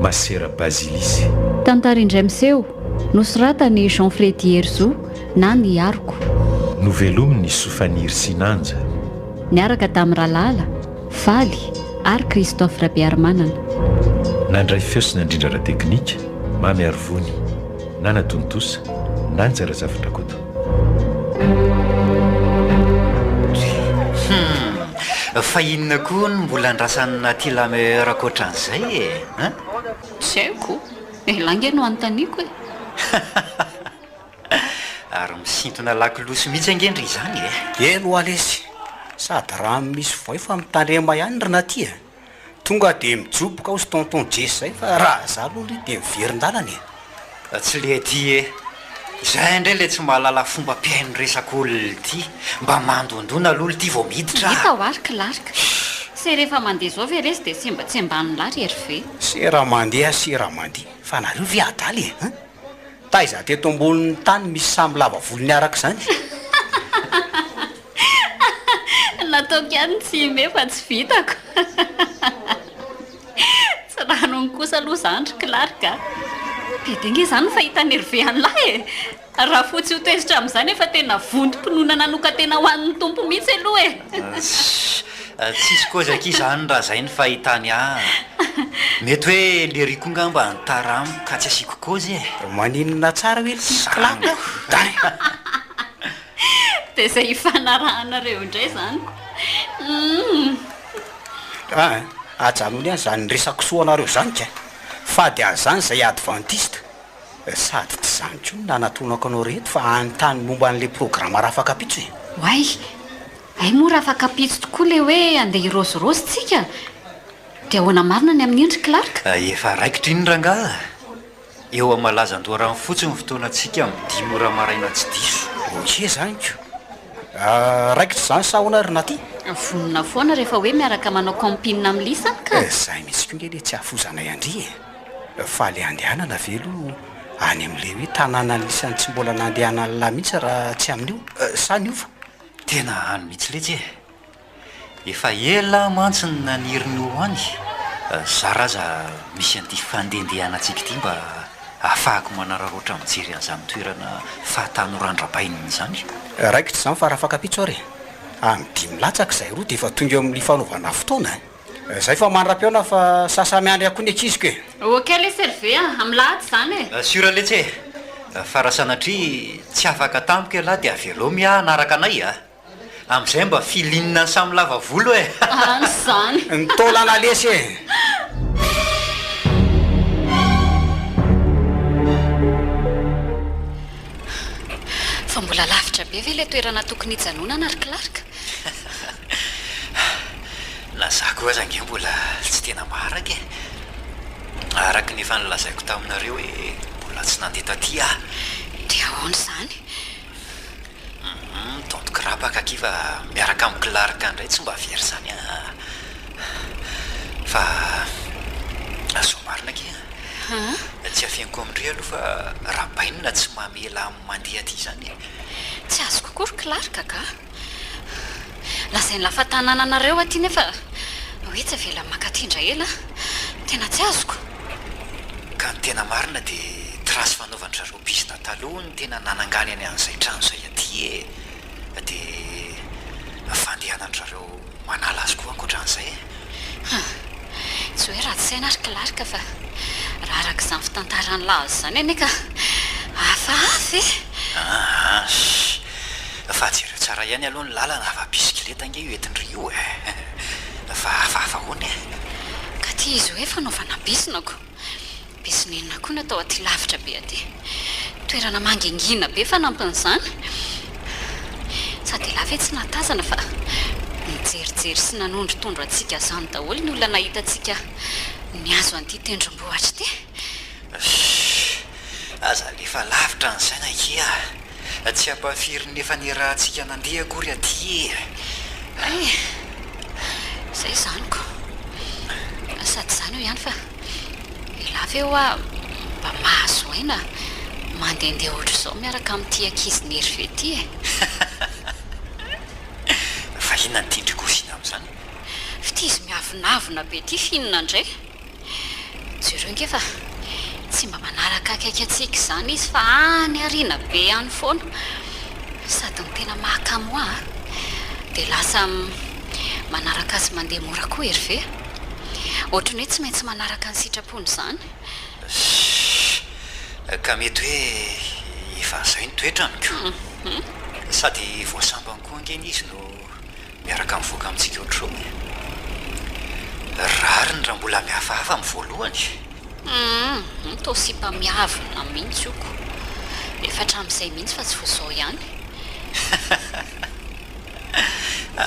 masera bazilisy. Tantara indray miseho nosoratany Jean Fredy Herzo na ny ariko. Novelominy Sofaniry Sinanja. Niaraka tamin'ny Ralala, Faly ary Christophe Rabearmanana. Nandray feosina indrindrara teknika, Mamy Arivony, Nana Tontosa, Nanjara Zavindrakoto. Fa inona koa no mbola andrasanina ty lame rakoatran'izay e? Tsy haiko, elange no anontaniako e. Ary misintona lakilosy mihitsy angendry izany e. Elo alesy, sady raha misy voa fa mitandrema ihany rana ty e. Tonga de mijoboka ho sy tonton Jesse zay fa raha za aloha ry de miverin-dalana e. Tsy le ty e. Izay indray le tsy mahalala fomba mpihaino resak'olona ty. Mba mandondona lolo ty vao miditra. Hita ho ary kilarika. Se rehefa mandeha zao ve resy de sy mba tsy ambany lary ery ve? Sera mandeha, sera mandeha. Fa nareo viadaly e. Taiza teto ambonin'ny tany misy samy lava volony araka izany. Nataoko ihany tsy me fa tsy vitako. Tsy ranony kosa aloha zandry kilarika. Bedenge izany fahitany herve an'lahy e. Raha fotsy ho toezitra amin'izany efa tena vontom-pinoana nanoka tena ho an'ny tompo mihitsy aloha e. Tsisy kozaka izany raha izay ny fahitany mety hoe lery konga mba nitaramo ka tsy asiako kozy e. Maninona tsara hoe kilaka. Dia izay hifanarahanareo indray izany. Ajanony ihany zany resako soanareo zany ka. Fady azany izay adventiste. Sady tsy zany koa nanatonako anao reto fa anontany momba an'ilay programa raha afakapitso e. Way, ay moa raha afakapitso tokoa le hoe andeha hirozirosy tsika. Dia ahoana marina ny amin'ny endry kilarika? Efa raikitra iny rangaha. Eo amin'ny malazan-doarany fotsiny ny fotoanantsika amin'ny 10 ora maraina tsy diso. Oke zany ko. Raikitra zany sa ahoana ry naty? Vonona foana rehefa hoe miaraka manao camping amin'ny lisany ka. Zay mihitsy koa nge tsy hafozanay andry e. Fa le andehanana velo any amin'ilay hoe tanàna ny lisany tsy mbola nandehana lahy mihitsy raha tsy amin'io. Sa ny io fa? Tena any mihitsy letsy e. Efa ela mantsiny naniriny ho any. Zaraza misy an'ity fandendehana antsika ity mba ahafahako manararoatra mijery an'izany toerana fahatanoran-drabaininy izany. Raikitra zany fa raha afakapitso ary. Amin'ny 10 latsaka izay roa dia efa tonga amin'ny fanaovana fotoana. Zay fa mandra-peona fa sasa miandry akoa ny akiziko e. Okey le serve amin'ny lahady izany e. Sura letsy e. Fa raha sanatria tsy afaka tampoka lahy dia avelomy anaraka anay amin'izay mba filinina ny samy lava volo e. Izany. Ny taolana lesy e. Fa mbola lavitra be ve ilay toerana tokony hijanonana ary kilarika? Na za koa zange mbola tsy tena maharaka e. Araka ny efa nilazaiko taminareo hoe mbola tsy nandeha taty Dia ahoana izany? Tontoka rabaka kiva miaraka amin'ny kilarika indray tsy mba very izany fa azo marina ke tsy afianko amindre aloha fa rabainina tsy mamela mandeha aty izany e. Tsy azoko koa ry kilarika ka. Lazainy lafa tanànanareo aty nefa hoe tsy avela makatindra ela. Tena tsy azoko. Ka ny tena marina dia trasy fanaovan'zareo bisina taloha ny tena nanangany any an'izay trano izay aty e. Dia fandehanan'zareo manala azy koa ankoatran'izay e. Tsy hoe raha tsy saina ary kilarika fa raha araka izany fitantarany lazy izany ane ka hafahafa e. Fa jereo tsara ihany aloha ny lalana ava-bisikileta nge io entin-drio e. Fa hafahafa hoany e. Ka ty izy hoe fanaovana bisinako. Bisinenina koa natao aty lavitra be aty. Toerana mangingina be fanampin'izany. Sady lava e tsy natazana fa nijerijery sy nanondro tondro antsika izany daholo ny olona nahitatsika niazo an'ity tendrombohitra ity. Aza lefa lavitra n'izay na kia. Tsy ampafiry nefa ny raha antsika nandeha akory aty e. Zay izanyko. Sady izany eo ihany fa lava eo mba mahazo aina mandehandeha ohatra izao miaraka amin'ity ankizy ny herve ity e. Fa inona ny tindry kosina amin'izany? Fity izy miavonavona be ity finina indray. jereo ngefa tsy mba manaraka akaiky atsika izany izy fa any ariana be any foana sady ny tena mahakamoa dia lasa manaraka azy mandeha mora koa ery ve ohatrany hoe tsy maintsy manaraka ny sitrapony izany ka mety hoe efa zay ny toetraniko sady voasambany koa angeny izy no miaraka mivoaka amintsika ohatrao rariny raha mbola mihafahafa amin'ny voalohany tosipa miavina mihitsy oko efa hatramin'izay mihitsy fa tsy vozao ihany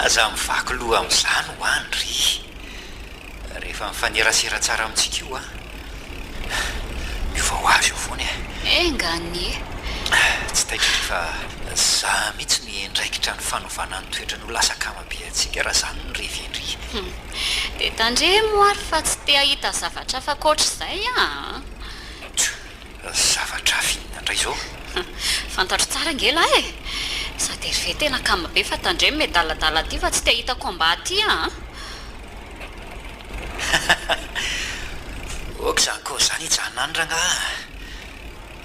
aza mivaky loha amin'izany ho any ry rehefa mifanerasera tsara amintsika io a miova ho azy eo foany engany tsy taitra fa za mihitsy ny ndraikitra ny fanaovana ny toetra no lasa kamabe atsika raha zany ny revendry dia tandremo ary fa tsy te hahita zavatra afakoatra izay a zavatra finina indray zao fantatro tsara ngela e sady ery ve tena kamabe fa tandremo medaladala aty fa tsy te hahita komba aty a oka zany koa zany hijanonany ranga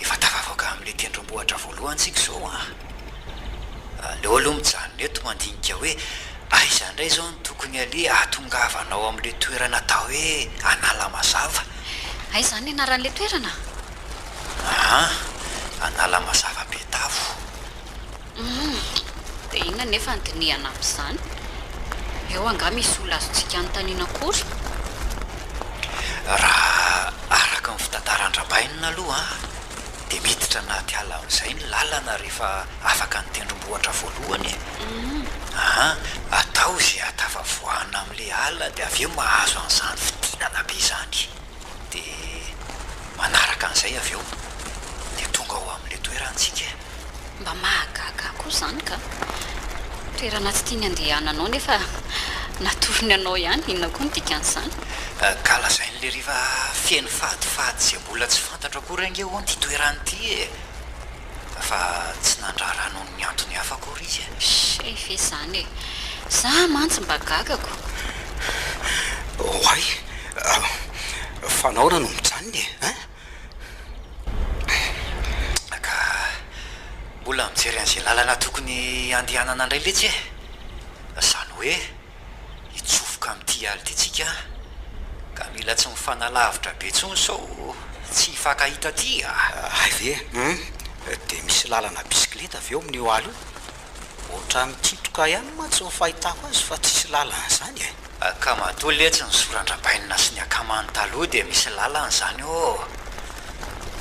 efa tafavoaka amin'le tendrombohatra voalohantsika zao a leo aloha mijanona eto mandinika hoe aiza indray zao ny tokony ale atongavanao amin'le toerana atao hoe anala mazava ay zany anaran'le toerana anala mazava betavo dia inona nefa nydinihana amin'izany eo anga misy olo azontsika anytaniana akory raha araka ny fitantara-ndrabainina aloha dia miditra anaty ala amin'izay ny lalana rehefa afaka ny tendrombohatra voalohany atao izay atafavoahana amin'le ala dia avy eo mahazo an'izany fitinana be izany dia manaraka an'izay avy eo dia tonga ao amin'le toerantsika mba mahagaga koa izany ka toerana tsy tiany andehananao nefa natorony anao ihany inona koa nytika an'izany ka lazain'le riva fiainy fadifady izay mbola tsy fantatra akory ange ho an'ity toerany ity fa tsy nandrarano ny antony hafa akory izy efe izany e za mantsy mba gagako hoay fanaona no mijanony ka mbola mijery an'izay lalana tokony andehanana indray letsy zany hoe hitsofoka amin'ity aly ty tsika ka mila tsy mifanalavitra be tsony sao tsy hifankahita ty ay ve dia misy lalana bisikileta avy eo amin'io aly io ohatra mikitroka ihany ma tsy mifahitako azy fa tsisy lalana izany ka matoa letsy ny zoran-drabainina sy ny akamany taloha dia misy lalana izany o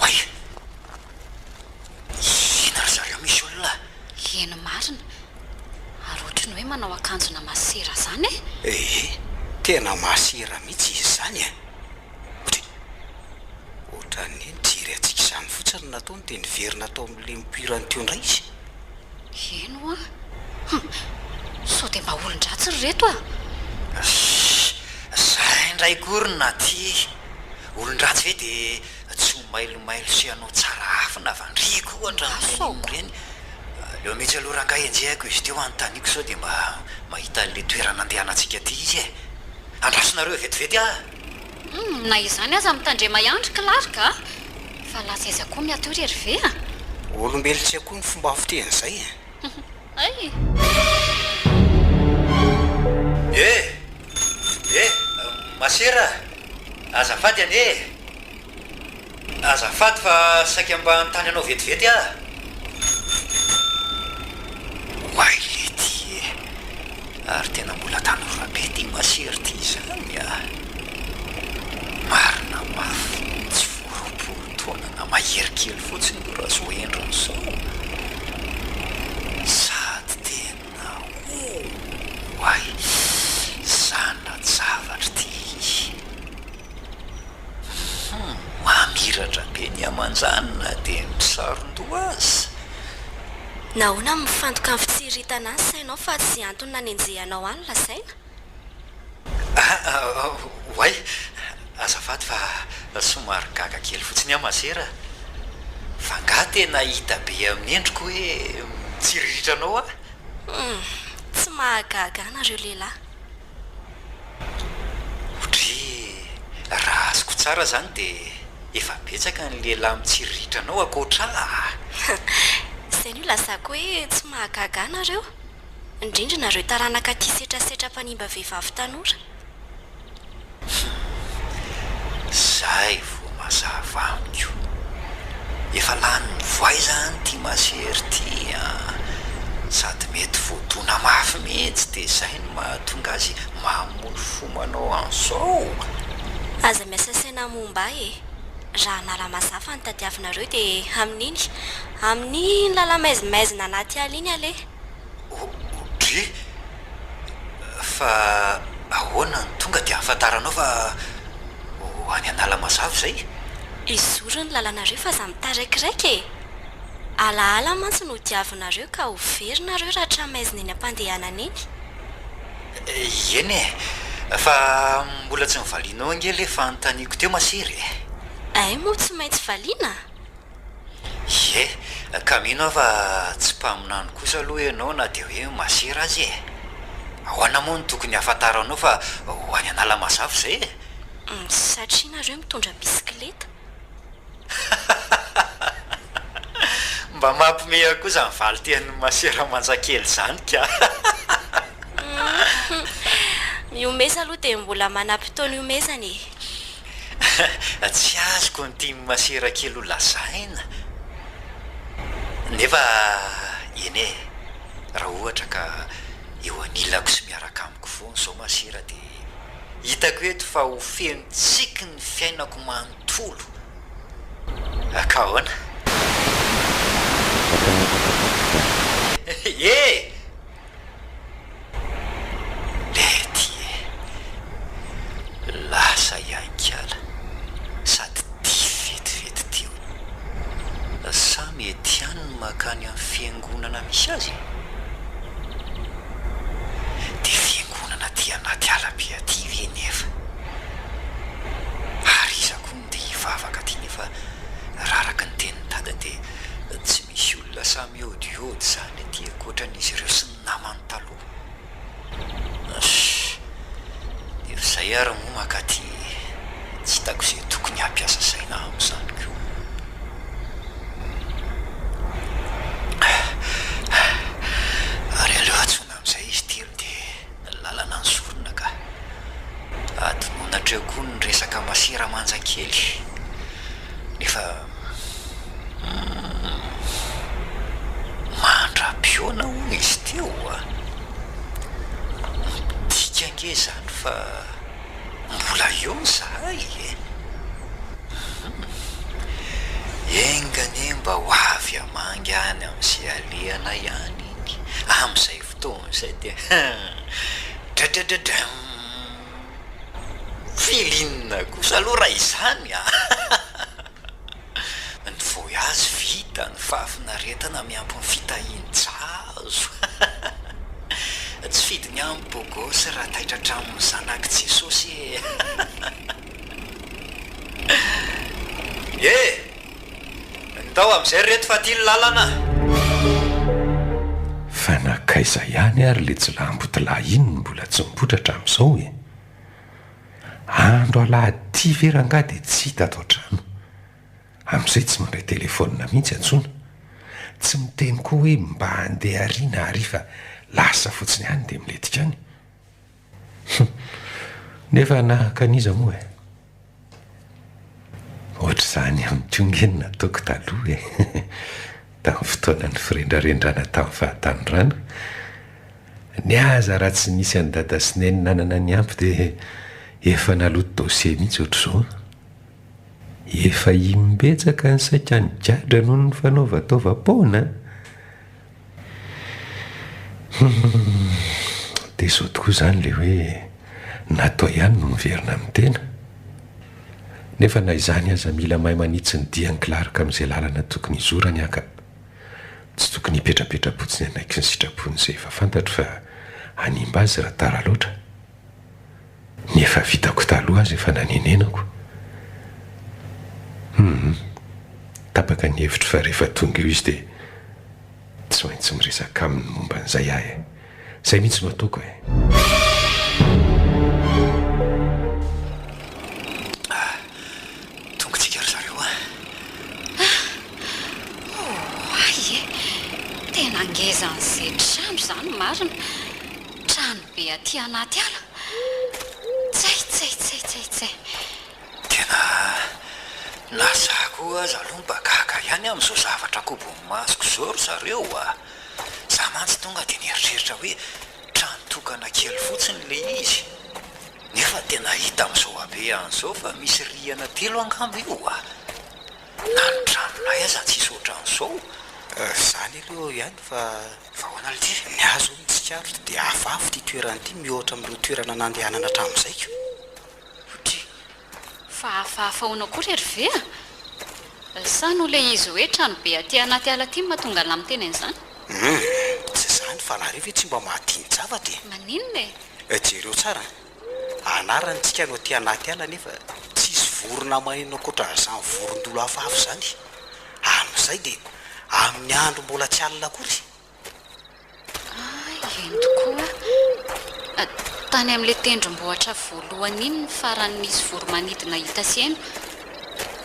ay ina ry zareo misy olona eno marina ary ohatrany hoe manao akanjona masera zany tena masera mihitsy izy izany ohatrany nijery atsika izany fotsiny nataony dia niverina atao amin'le mipirany teo indray izy eno sao dia mba olon-dratsy ry reto zay indray korina ty olon-dratsy ve dia tsy ho mailomailo sy anao tsara hafina vandriko andrareny leo mihitsy aloha ranga enjehako izy teo anontaniako sao dia mba mahita le toerana andehanantsika ty izy andrasonareo vetivety na izany aza mitandrema iandrika larika fa lasa izy akoa miatory ery ve olombelontsy akoa ny fomba fitenyizay ay masera azafady ane azafady fa saika mba nitany anao vetivety hoay lety ary tena mbola tanora be ty masery ty izany marina mafy tsy voaroapolo taona na maherikely fotsiny io raha zo endrony sao sady tena hoay zana zavatra ty mamiratra be ny amanjanona dia misaron-doha azy nahoana mifantoka amin'ny fitsiritana azy sainao fa tsy antony nanenjehanao any lasaina hoay azafady fa somary gaga kely fotsiny amasera fa nga tena hita be amin'ny endriko hoe mitsiriritra tsy mahagaga anareo lehilahy otry raha azoko tsara zany dia efa betsaka ny lehilahy mitsiriritra anao akoatra izay ny lasako hoe tsy mahagaga nareo indrindra nareo taranaka tia setrasetra-panimba vehivavy tanora zay vo mazava amiko efa lany voay zany tia masery ty sady mety voatona mafy mihitsy dia zay no mahatonga azy mamono fo manao an'izao aza miasa saina momba raha nala mazafa ny tadiavinareo dia amin'ny lalamaizimaizina anaty ala iny ale dre fa ahoana ny tonga dia ahafantaranao fa any anala mazava zay izory ny lalanareo fa za mitaraikiraiky alaala mantsy no diavinareo ka ho verynareo raha tramaizina eny ampandehanana iny eny fa mbola tsy mivalianao angely efa nytaniako teo masery ay moa tsy maintsy valiana ka mino fa tsy mpaminany kosa aloha ianao na dia hoe masery azy ahoana moa ny tokony hafantaranao fa ho any anala mazava zay satria nareo mitondra bisikileta mba mampime kosa mivaly tean'ny masera manjakely zany ka miomeza aloha dia mbola manam-potoana iomezany tsy azoko ny tia masera kely ho lazaina nefa eny raha ohatra ka eo anilako sy miaraka amiko foana zao masera dia hitako eto fa ho fenotsiky ny fiainako manontolo ka ahoana lety lasa iankala sady tia vetivety teo samy etiany ny makany amin'ny fiangonana misy azy dia fiangonana ty anaty alabe aty ve nefa ary izako ny dia hivavaka ty nefa raraka ny teniny dada dia tsy misy olona samy odiody zany aty akoatran'izy ireo sy ny namany taloha dia zay ary moa makaty tsy hitako izay tokony hampiasa saina amin'izany ko ary aleo atsona amin'izay izy telo dia lalana ny sorona ka adinonatreo koa ny resaka masera manjakely nefa mandra-pioana ho izy teo midika ange zany fa mbola eo zahay engane mba ho avy amangy any amin'izay alehana ihany iny amin'izay fotoana izay dia dradradradra filinina kosa aloha raha izany ny voyazy vita ny fahafinaretana miampy ny fitahin-jazo tsy fidy ny ambogosy raha taitra hatramin'ny zanaky jesosy ndao amin'izay reto fa tia ny lalana fa nakaiza ihany ary le tsy lahambotolahy iny mbola tsy mibotratra amin'izao andro alahy verangah dia tsy hita atao trano amin'izay tsy mandray telefônina mihitsy antsona tsy miteny koa hoe mba handeha ariana ary fa lasa fotsiny hany dia miletika any nefa nahakan'iza moa ohatra izany amin'ny tiongenina ataoko taloha tamin'ny fotoana ny firendrarendrana tamin'ny fahatanorana ny aza raha tsy nisy any dada sy neny nanana ny ampy dia efa naloto dosie mihitsy ohatr'izao efa imbetsaka ny saika ny jadra noho ny fanaovataovam-poana dia izao tokoa izany le hoe natao ihany no miverina amin'ny tena nefa na izany aza mila mahay manitsy ny dia ny kilarika amin'izay lalana tokony izorany aka tsy tokony hipetrapetrapotsiny anaiky ny sitrapony izay efa fantatro fa animba azy raha tara loatra nefa vitako taloha azy efa nanenenako tapaka ny hevitro fa rehefa tonga eo izy dia tsy maintsy miresaka amin'ny momba an'izay ahy izay mihitsy no ataoko izany izay trano izany marina trano be aty anaty ala tsay tena nazako aza aloha mba gaga ihany amin'izao zavatra kobony masoko zao ry zareo a za mantsy tonga dia nieritreritra hoe trano tokana kely fotsiny le izy nefa tena hita amin'izao abe an'izao fa misy rihana telo angambo io a na ny tranonay aza tsisy ohatran'izao zany aloha ihany fa vahoana le ty ny azo mitsikarotra dia afafo ty toerana ity mihoatra amin'ireo toerana nandehanana hatramin'izayko fa hafahafaona koa ry ve a sa no le izy hoe trano be aty anaty ala ty mahatonga la miteny an'izany tsy zany fa narivo hoe tsy mba mahadiny-javatra maninona jereo tsara anarantsika no aty anaty ala nefa tsisy vorona manino akoatra zany vorondolo hafahafo zany amin'izay dia amin'ny andro mbola tsy alina akory eny tokoa tany amin'ilay tendrombohatra voalohany iny ny farany nisy voromanidina hita seno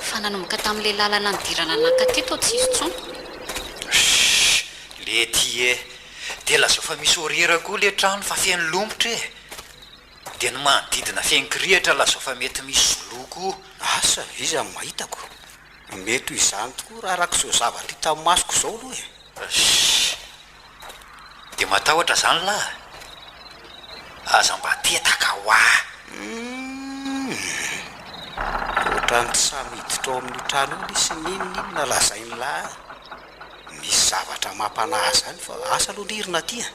fa nanomboka tamin'ilay lalana nidirana nankateto tsisy tsony le ty dia lazao fa misy orera koa le trano fa fiainy lombotra dia ny manodidina fiainkirihatra lazao fa mety misy zoloko asa izy amin'ny mahitako mety ho izany tokoa raha rak'izao zavatra hita amin'ny masoko izao aloha dia matahotra zany lahy aza mba tetaka ho ah ohatrany tsy samiditra ao amin'ny trano io nisy ninonino nalazainy lahy misy zavatra mampanahy zany fa asa aloha nirina tya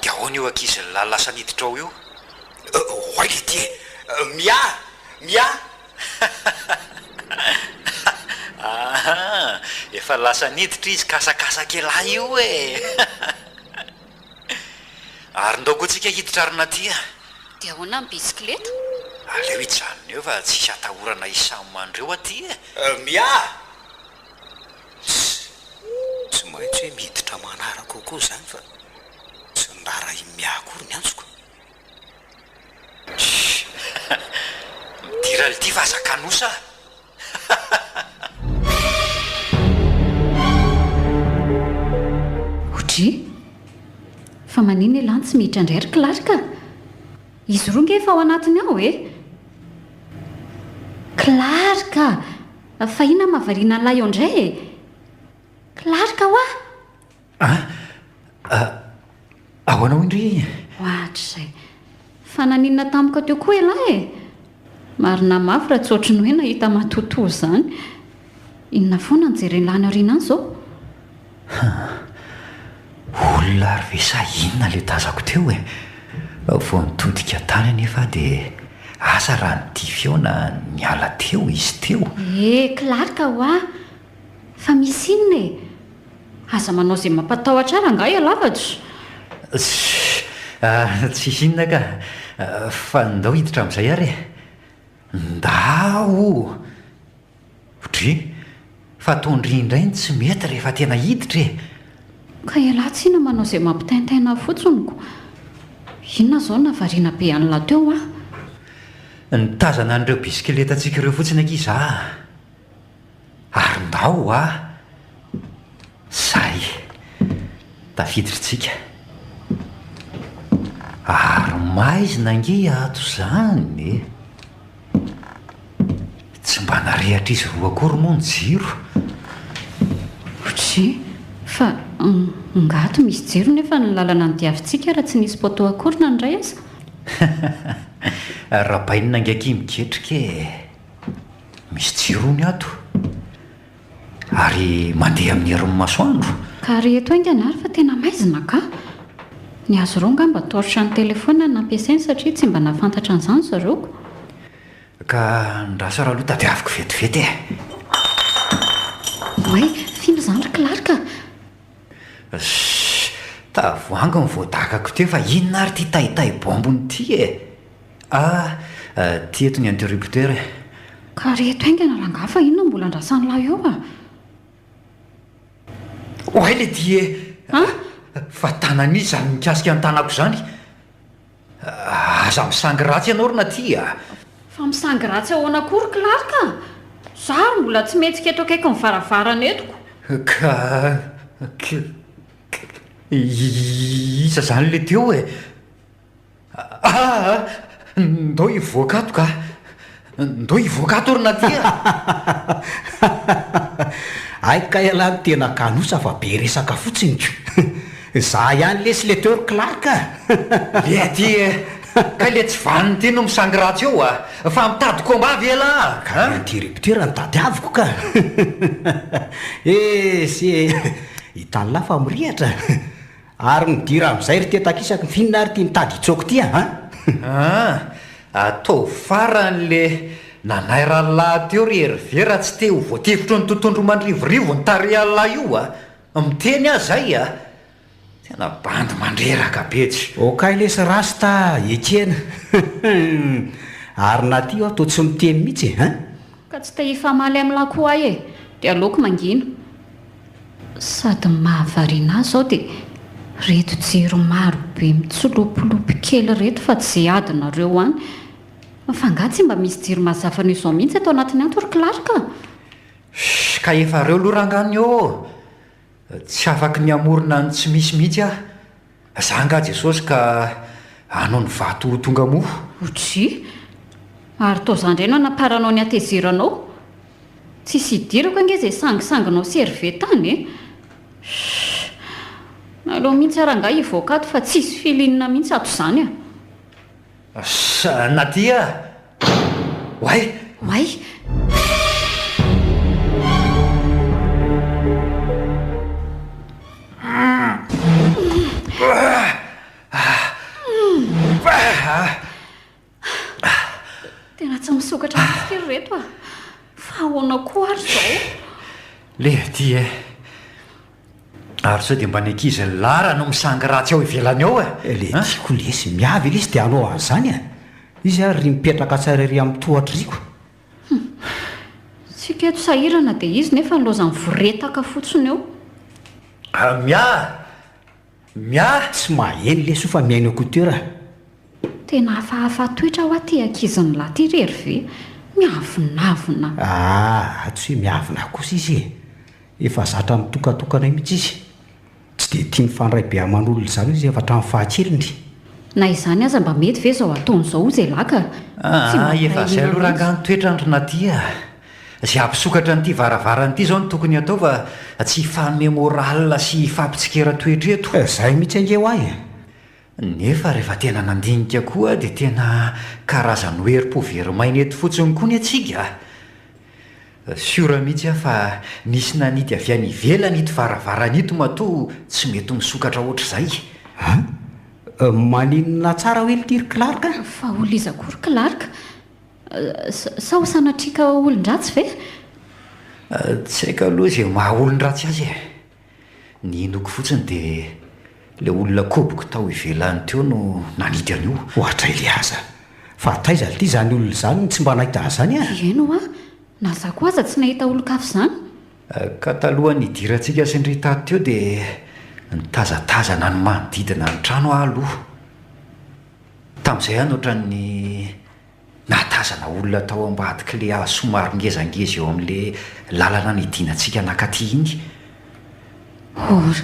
dia ahoana io ankizy lahy lasa niditra ao io hoay le ty mia efa lasa niditra izy kasakasakelahy io ary ndao koa tsika hiditra arina ty dia ahoana ny bisikleta aleo hijanona eo fa tsisy atahorana isamandreo aty mia tsy maintsy hoe miditra manaraka kokoa zany fa tsy ndara imiakory ny antsoko midira le ty fa azakanosa otry fa maniny lany tsy miditra indray ry Clarka izy roa nge efa ao anatiny ao Clarka fa ina mahavariana nylay eo indray Clarka ho ahoana ho indry ohatr' izay fa naninona tamiko teo koa elahy marina mafy raha tsy ohatry ny hoe nahita matotoa zany inona foana nijereny lany ariana any izao olona ary ve sa inona le tazako teo vo nitodika tany nefa dia asa raha nyty feona niala teo izy teo Clarka ho fa misy inona aza manao izay mampatahotra ara nga ialavatro tsy inona ka fa ndao hiditra amin'izay ary ndao otry fa tondrindrainy tsy mety rehefa tena hiditra ka ialahy tsy ina manao izay mampitaintaina fotsiny ko inona zao navariana be an'la teo nitazana an'ireo bisikleta antsika ireo fotsiny ankiza ary ndao zay tafiditrytsika ary maizina nge ato zany tsy mba narehatra izy roa akory moa ny jiro otry fa ngato misy jiro nefa ny lalana nydiavintsika raha tsy nisy poto akory na ndray aza rahabainina ngeky miketrika misy jirony ato ary mandeha amin'ny herin'ny masoandro ka reheto aingana ary fa tena maizina ka ny azo ro nga mba taoritra ny telefona nampiasainy satria tsy mba nahafantatra an'izany zareoko ka ndraso raha aloha tadiaviko vetivety oay fino zany ry Clarka tavoanga ny voadakako teo fa inona ary ty tahitay bombony ty ty eto ny interrupteur ka reheto aingana ranga fa inona mbola andrasany lahy eo oay le ty fa tananiza mikasika ny tanako zany aza misangy ratsy ianao rona ty fa misangy ratsy ahoana kory Clarka zary mbola tsy metsika eto akaiky ny varavarana etoko ka Iza zany le teo e? Ndao hivoakato ka, ndao hivoakato ry Nadia. Aika ialany tena kanosa fa be resaka fotsiny ko za ihany lesy le teo ry Clarka. Le aty ka le tsy vaniny ty no misangy ratsy eo fa mitady kombavy ela ka ty ripotera ny tady aviko ka. Sy hitany lafa mirehatra ary midira amin'izay ry tetakisaka mifinina ary ty mitady hitsoko ty atao faran'le nanay rahalahy teo ry herivera tsy te ho voatifitro ny tontondro mandrivorivo ny tarialina io miteny azy zay tena bandy mandreraka betsy. Okay lesy rasta ekena. Ary na ty atao tsy miteny mihitsy ka tsy te hifamaly amin'lahy koa ahy dia aleoko mangina sady mahavariana azy zao dia reto jiro maro be mitsolopolopy kely reto fa tsy adinareo any fangatsy mba misy jiro mazafana izao mihitsy atao anatiny ato ry Clarka. Ka efa reo lorangany eo tsy afaky ny amorona ny tsy misy mihitsy zanga Jesosy ka anao ny vato tonga mo otry ary to zany indray no anaparanao ny atezeranao tsisy idirako ange izay sangisanginao servetany aloha mihitsy aranga hivoakato fa tsisy filinina mihitsy ato zany Nadia way tena tsy misokatra misy reto fa ahoana koa ary zao le ty ary sao dia mba ny ankizy lara no misangy ratsy ao ivelany ao le tiako lesy miavy ilay izy dia anao an'izany izy ary ry mipetraka tsara ry amin'ny tohatriko tsika eto sahirana dia izy nefa nilozany voretaka fotsiny eo tsy maheno lesy fa miaino akotoera tena hafahafa toetra ho aty ankiziny lahy ty rery ve miavinavina tsy hoe miavina kosa izy efa zatra mitokatokana mihitsy izy tsy dia tia mifandray be aman'olona izany izy efa hatramin'ny fahakeliny na izany aza mba mety ve zao ataon'izao ozy laka efa zay aloha rangano toetrandro Nadia zay ampisokatra n'ity varavaranyity zao no tokony atao fa tsy fanome moralina sy fampitsikera toetreto zay mihitsy angeo ahy nefa rehefa tena nandinika koa dia tena karazany hoeri-po verimaina eto fotsiny koa ny atsika siora mihitsy fa nisy nanidy avy any ivelany ito varavarana ito matoa tsy mety misokatra ohatr'izay maninona tsara hoe liry Clarka fa olo izakory Clarka sao sanatrika olon-dratsy ve tsy haiko aloha izay maha olon-dratsy azy ny inoko fotsiny dia le olona koboko tao ivelany teo no nanidy an'io ohatra Eliaza fa taiza ity zany olona izany tsy mba nahita zany eno na za koa aza tsy nahita olon-kafy izany ka taloha nidirantsika sindry tady teo dia nitazatazana ny manodidina ny trano aloha tamin'izay oatra ny natazana olona tao ambadika le somary ngezangeza eo amin'le lalana nidinantsika nakaty iny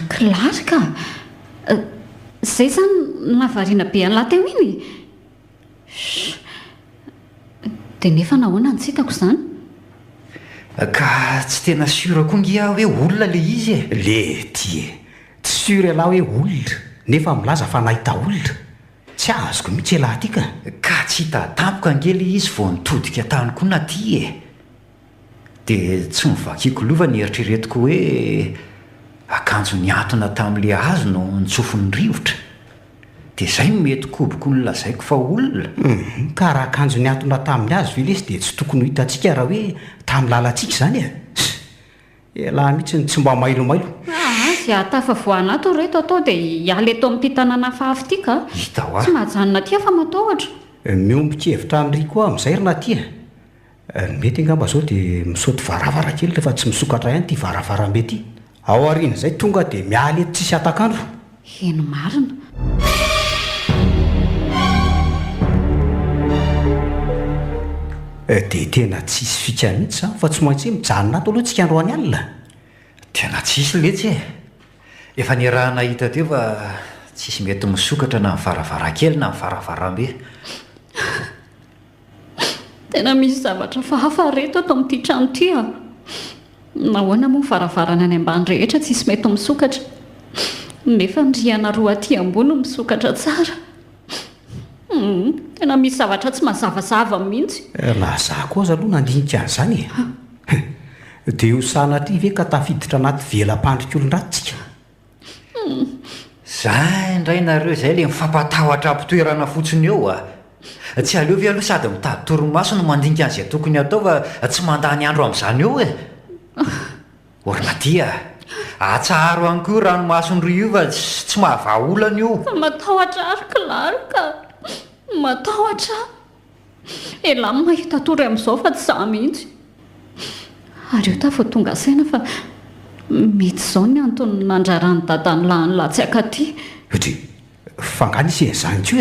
Clarka zay zany nahavariana be an'lahy teo iny dia nefa nahoana ny tsitako izany ka tsy tena siora koa ngia hoe olona le izy le ty tsy siora lahy hoe olona nefa milaza fa nahita olona tsy azoko mihitsy lahy ty ka tsy hita tampoka angely izy vao nitodika tany koa na ty dia tsy mivakiko lova ny eritreretiko hoe akanjo niantona tamin'le hazo no nitsofin'ny rivotra dia izay mety koboko ny lazaiko fa olona ka raha akanjo niantona tamin'ny hazo vilesy dia tsy tokony ho hitantsika raha hoe tamin'ny lalantsika izany lahy mihitsy ny tsy mba mailomailo zay atafavoana ato reto atao dia hiala eto amin'ity tanàna fahafy ity ka hita tsy mahajanona ty fa matahotra miombon-kevitra amin'ry koa amin'izay ry Nadia mety angamba zao dia misaoty varavarakely rehefa tsy misokatra ihany ty varavarambe ty ao ariana izay tonga dia miala eto tsisy atakandro eno marina dia tena tsisy fika mihitsy fa tsy maintsy mijanona ato aloha tsika androany alina tena tsisy letsy efa ny raha nahita teo fa tsisy mety misokatra na mivaravaran-kely na mivaravaram-be. Tena misy zavatra fahafa reto ato amin'ity trano ity a. Nahoana moa varavarana any ambany rehetra tsisy mety misokatra, nefa ndriana roa aty ambony misokatra tsara. Tena misy zavatra tsy mazavazava mihitsy. Laza koza aloha nandinika an'izany dia io sanaty ve ka tafiditra anaty velam-pandrik'olon-dratsika. Zay indray nareo zay le mifampatahotra ampitoerana fotsiny eo a. Tsy aleo ve aloha sady mitady torimaso no mandinika an'izay tokony atao fa tsy mandany andro amin'izany eo e. Orina dia atsaharo any koa ranomason'ry io fa tsy mahavaolana io. Fa matahotra ary Clarka, matahotra. Elamy mahita tory amin'izao fa tsy za mihitsy. Ary eo tafo tonga saina fa mety izao ny antony nandrarany dadany lahany latsaka aty. Fanganisy izany ko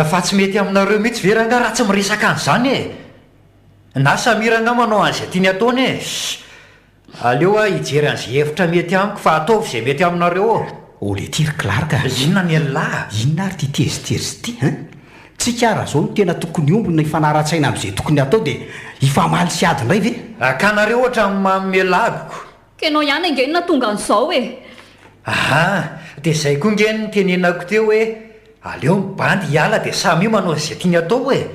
fa tsy mety aminareo mihitsy veranga raha tsy miresaka an'izany e. Na samiranga manao an'izay tiany ataony e. Aleo hijery an'izay hevitra mety amiko fa ataovy izay mety aminareo. Ole tiry Clarka. Inona ny lahy? Inona ary ty tezitezy ty tsika raha zao no tena tokony ombona ifanara-tsaina amin'izay tokony atao dia ifamaly sy ady indray ve? Ka nareo ohatra manome labiko. Kenao ihany angenina tonga an'izao e. Dia izay koa nge ny tenenako teo hoe aleo mibandy hiala dia samy io manao izay tiany atao e.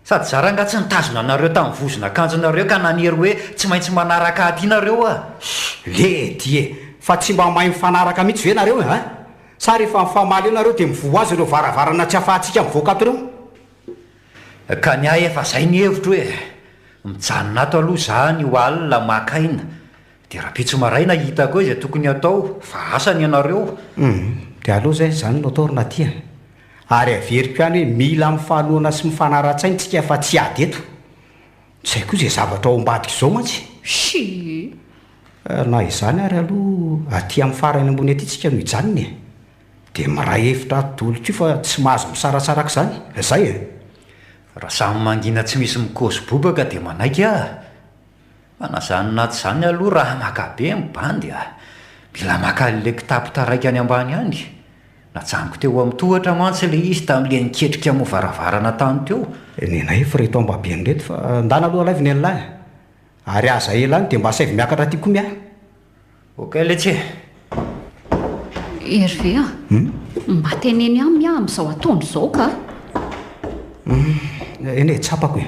Sady zaranga tsy nitazona anareo tamin'ny vozona akanjonareo ka nanery hoe tsy maintsy manaraka aty nareo a. Ledy fa tsy mba mahay mifanaraka mihitsy ve nareo sa rehefa mifamaly eo nareo dia mivoa azy ireo varavarana tsy afahantsika mivoaka ato ireo. Ka ny ahy efa izay ny hevitro hoe mijanona ato aloha zany ho alina makaina dia raha pitso maraina hitako izay tokony atao fa asany ianareo. Dia aloha zay zany no ataorina ty ary averiko ihany hoe mila mifanoana sy mifanara-tsaina tsika fa tsy ady eto. Tsy haiko izay zavatra ao ambadika izao mantsy. Na izany ary aloha aty amin'ny farany ambony aty tsika no hijanony dia maraha hevitra atodolo ko fa tsy mahazo misarasaraka izany zay raha samy mangina tsy misy mikozy bobaka dia manaiky fa na zany naty izany aloha raha makabe mibandy mila maka le kitapo taraiky any ambany any. Najanoko teo amin'ny tohatra mantsy le izy tamin'ile niketrika mo varavarana tany teo. Nena efa reto ambabeany reto fa ndana aloha laivy ny an'lahy ary aza elany dia mba saivy miakatra ty koa Ok letsy. Hervé mba teneny aminy amin'izao ataony izao ka. Eny tsapako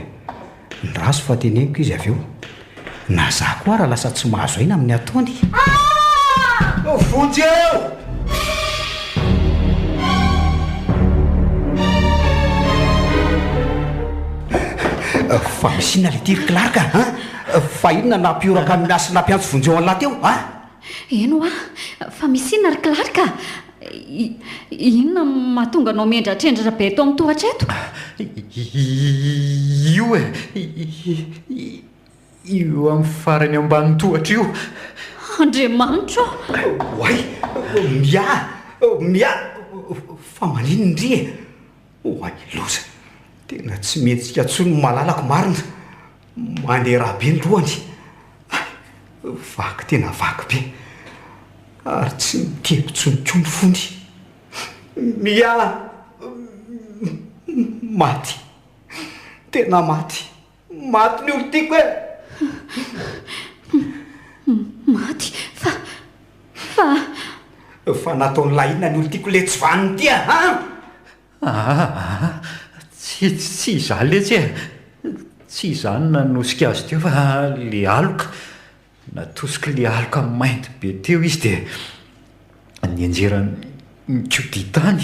ndraso fa teneniko izy avy eo na za koa raha lasa tsy mahazo aina amin'ny ataony. Vonjy eo! Fa misina le tiry Clarka fa inona nampioraka amin'ny asa nampiantso vonjy eo an'lahy teo Eno fa misy inona ry Clarka? Inona mahatonga anao mendratrendra be eto amin'ny tohatra eto? Io io amin'ny farany ambany tohatra io. Andriamanitra Oay mia fa manino ndry oay loza tena tsy metsika tsony malalako marina mandeha raha be ny lohany vaky tena vaky be ary tsy mitebo tsonokony fony mia maty tena maty ny olo tiako maty fa nataony lahinona ny olo tiako le tsy vaniny ty tsy izany letsy tsy izany nanosika azy teo fa le aloka natosika le aloka mainty be teo izy dia nianjera nikoditany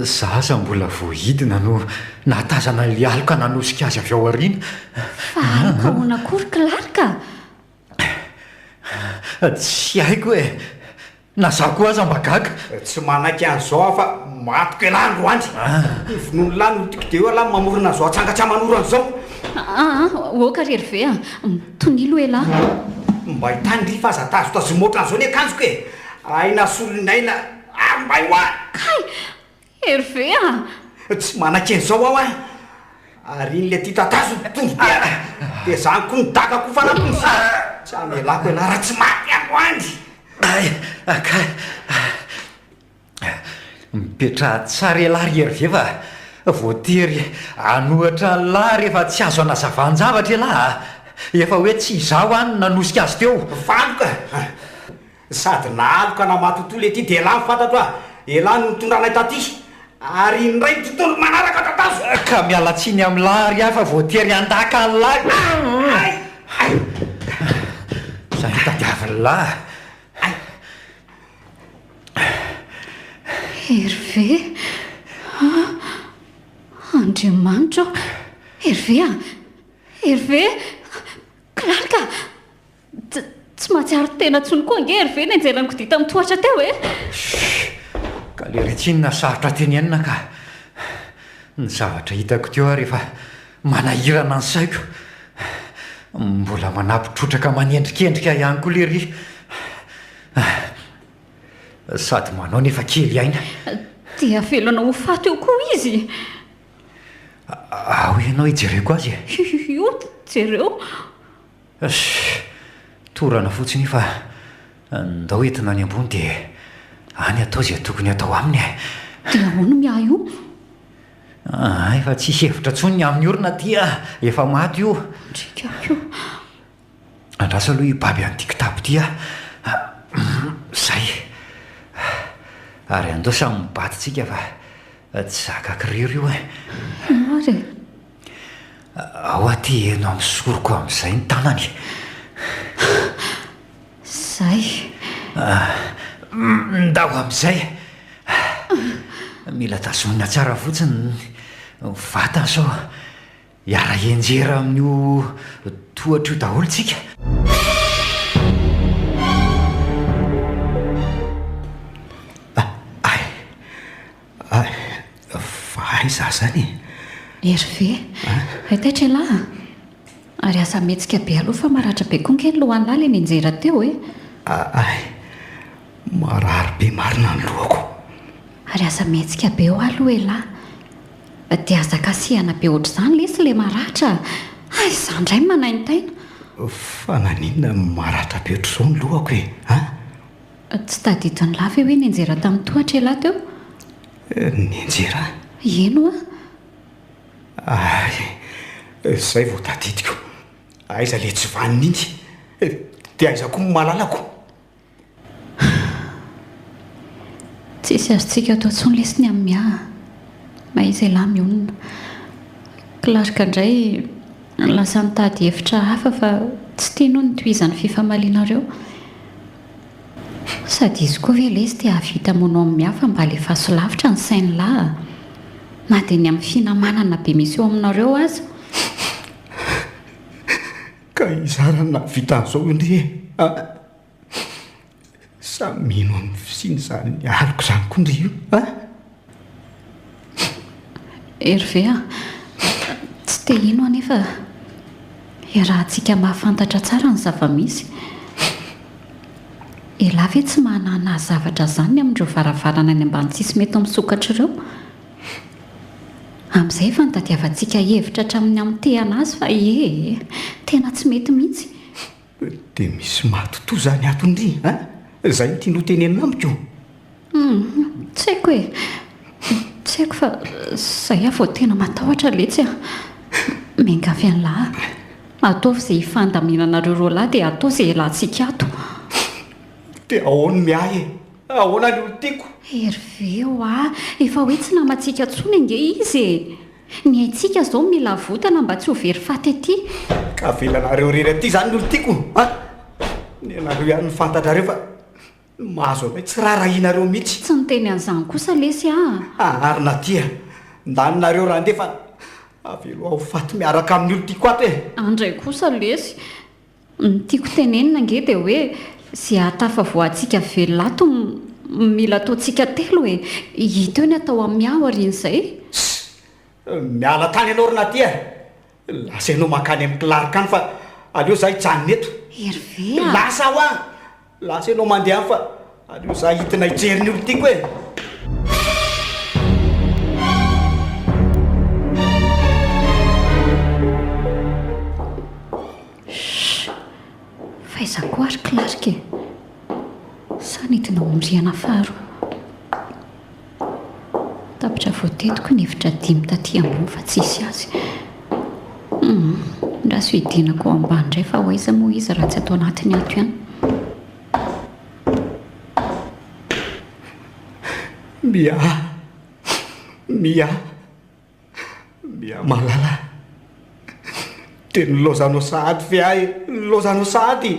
zaza mbola voahidina no natazana le aloka nanosika azy avy ao aoriana. Fa aloka hoana akory Clarka? Tsy haiko na za koa aza mbagaga tsy manaiky an'izao fa matoko elany roandry finono lany olotiko de eo ala mamorona zao atsangatra manorana zao oka ry Hervé tonilo ela mba hitany ry fa aza tazomotra an'izao ny akanjoko aina solinaina mba ioa Hervé tsy manaiky an'izao aho ary iny le ty tatazo tongo dia zany koa nidakako fanapony tsamelako iala raha tsy maty androany aka mipetra tsara ialahy ry Herve fa voatery anohatra lahy rehefa tsy azo anazavan-javatra ialahy efa hoe tsy izaho any nanosika azy teo valoka sady naaloka namaty tontolo ety dia elahy fantatro a elahy no mitondranay taty ary indray ny tontolo manaraka tatazo ka mialatsiny amin'ny lahy ry ahy fa voatery andaka ny lahy zay hitadiaviny lahy Herve andriamanitra Herve a Herve Clarka tsy mahatsiaro tena tsony koa ange Herve ny anjelaniko dita mitohatra teo e ka le retsinina sarotra tenenina ka ny zavatra hitako teo rehefa manahirana ny saiko mbola manampitrotraka manendrikendrika ihany koa le ry sady manao nefa kely aina dia velona ho fato eo koa izy ao ianao hijereko azy io jereo torana fotsiny fa ndao entina any ambony dia any atao izay tokony atao aminy dia ahoana miah io efa tsisy hevitra tsony ny amin'ny orona dia efa maty io drikako io andrasa aloha ibaby an'ity kitapo ity zay ary andao samy mibatitsika fa tsy zakakiriry io mary ao aty no amin'ny soroko amin'izay ny tanany zay ndao amin'izay mila tazomina tsara fotsiny vatany sao hiara enjera amin'io tohatra io daholo tsika fa aiza zany Herve taitra lahy ary asa metsika be aloha fa maratra be koa nkeny lohan'ny lahy le nenjera teo e marary be marina ny lohako ary asa metsika be ho aloha e lahy dia azakasihana be ohatr'izany lesy le maratra izany ndray manaintaina fa naninona maratra be ohatr'izao ny lohako e tsy tadidiny lahy ve hoe nenjera tamin'ny tohatra e lahy teo nenjera eno zay vao tadidiko aiza le tsy vaniny iny dia aiza koa malalako tsisy azontsika atao ntsony lesiny amin'ny miah maiza lahy mionona Clarka indray lasa nitady hevitra hafa fa tsy tiano ny tohizany fifamalianareo sady izy koa ve lesy dia havita monao amin'ny hafa mba le fahasolavitra ny sainy lahy na dia ny amin'ny finamanana be misy eo aminareo azy ka izarana vita an'izao indre samy mino amin'ny fisiny zany ny aloko zany koa ndre io Herve tsy te ino anefa rahantsika mahafantatra tsara ny zava-misy elahy ve tsy manana zavatra zany amin'ireo varavarana any ambany tsisy mety misokatra ireo amin'izay efa nitadiavantsika hevitra hatramin'ny amin'ny tehana azy fa tena tsy mety mihitsy dia misy matotoa zany ato indri zay ny tiano tenenina amiko tsy haiko hoe tsy haiko fa zay aho vao tena matahotra letsy miangavy any lahy ataovy izay hifandaminanareo roa lahy dia atao izay elantsika ato dia ahoany miahy ahoana ny olo tiako Herve efa hoe tsy namantsika ntsony ange izy ny aintsika zao mila votana mba tsy ho very faty aty ka velanareo rery aty zany ny olo tiako ny anareo ihany ny fantatrareo fa mahazo amay tsy raharahinareo mihitsy tsy niteny an'izany kosa lesy arina tya ndanynareo raha ndefa avelo aho faty miaraka amin'ny olo tiako ato andray kosa lesy ny tiako tenenina nge dia hoe sy atafa voantsika velolato mila ataontsika telo hoe hita eo ny atao amin'ny aho arian'izay miala tany ianao rina tya lasa ianao makany amin'ny Clarka any fa aleo za hijanona eto Herve lasa aho lasa ianao mandeha any fa aleo za hitina hijery ny olo tiako ke sa nitina omriana faro tapitra voatetiko ny hevitra dimy taty ambony fa tsisy azy raha sy hoidinako ao ambany indray fa hoaiza moa izy raha tsy atao anatiny ato ihany. Mia malala teny lozano sahady fe ahy lozano sahady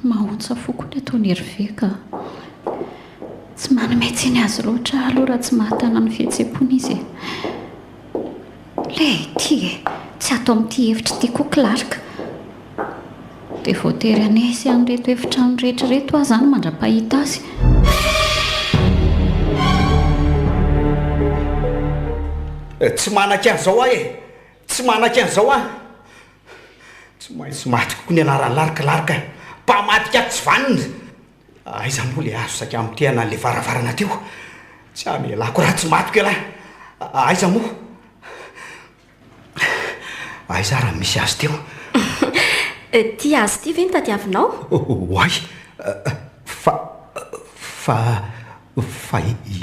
mahontsa foko ny ataony heriveka tsy manametsiny azy loatra aloha raha tsy mahatana ny fihetsem-pony izy le ty tsy atao amin'ity hevitra ty koa Clark dia voatery anesy an'reto efitrano rehetrareto aho zany mandra-pahita azy. Tsy manaky an'izao ahy tsy manaky an'izao ahy tsy maintsy maty kokoa ny anaran'ny larika mpamatika tsy vanina aiza moa le azo saky amin'ny teana n'le varavarana teo tsy amelako raha tsy matiko elahy aiza moa aiza raha misy azy teo ty azy ty ve ny tadiavinao oay fa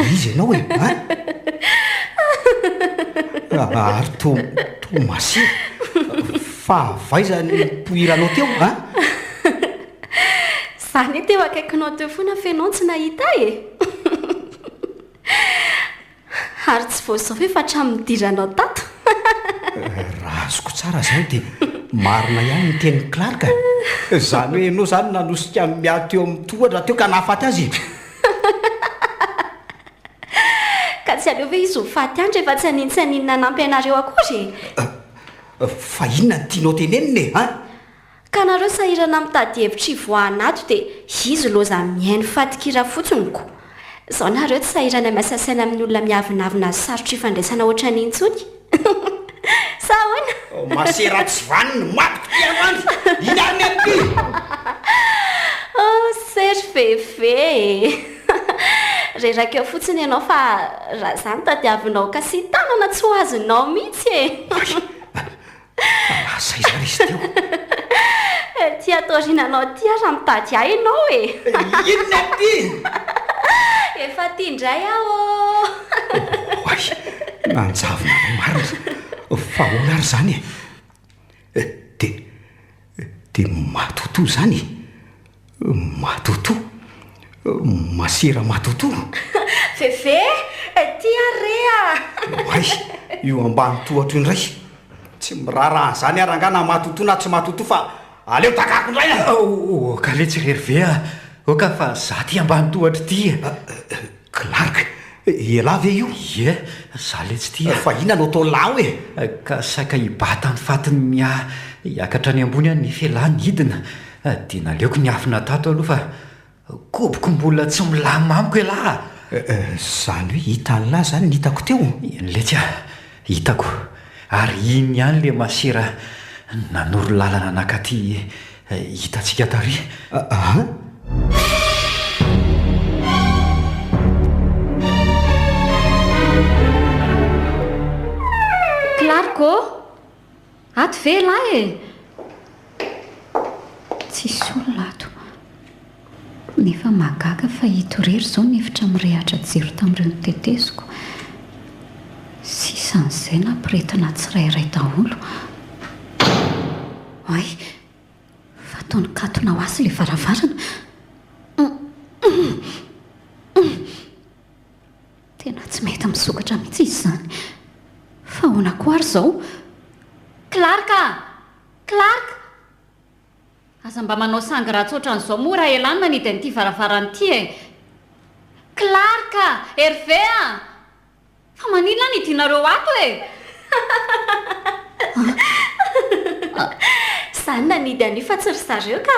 izy ianao e ary to masina fa vaiza ny poiranao teo zany teo akaikinao teo foana fenao tsy nahita ary tsy voazao hoe fa hatramin'ny tato raha azoko tsara zany dia marina ihany ny tenin'ny Clark zany hoe ianao zany nanosika miato eo amin'ny tohatra teo ka nahafaty azy ka tsy aleo ve izy ho faty andra efa tsy hanintsy haninona nampy anareo akory fa inona ny tianao teneniny ka nareo sahirana mitady hevitra ivoahanato dia izy loza mihaino fatikira fotsiny ko izao nareo tsy sahirana miasa saina amin'ny olona miavinavina sarotra ifandraisana oatra n'intsony sa hoana masera tsy vaniny mampitiamany inany aty sery feve reraka eo fotsiny ianao fa raha zany tadiavinao ka sy tanana tsy ho azonao mihitsy asa izany izy teo ty ataorinanao ty raha mitady ahy ianao inona ty efa ty indray aho ay nanjavina marina fa hoana ary zany dia matoto zany matoto masera matoto feve ty area ay io ambany tohatro indray tsy miraharaha zany arangana matoto na tsy matoto fa aleo takako indray ka le tsy rerive oka fa za ty ambany tohatra ty Clark ela ve io ie za le tsy ty fa ina no atao lahy hoe ka saika hibata ny fatiny hiakatra ny ambony any ny felany hidina dia naleoko ny afina tato aloha fa koboko mbola tsy milamamiko elahy zany hoe hita nylahy zany ny hitako teo le tsy hitako ary iny ihany le masera nanoro lalana anakaty hitantsika tary Clark ato ve lahy tsisy olona ato nefa magaga fa hito rery zao ny efitra mirehatra jiro tamin'ireo nitetesiko sisan'izay nampiretina tsirairay daholo ay fa ataony katona ho asy le varavarana tena tsy mety misokatra mihitsy izy zany fa hoana ko ary zao Clark aza mba manao sangy raha tsotra n'izao moa raha elany manity an'ity varavarana ity Clark herve fa manina ny idianareo ato zany nanidy an'io fa tsy ry zareo ka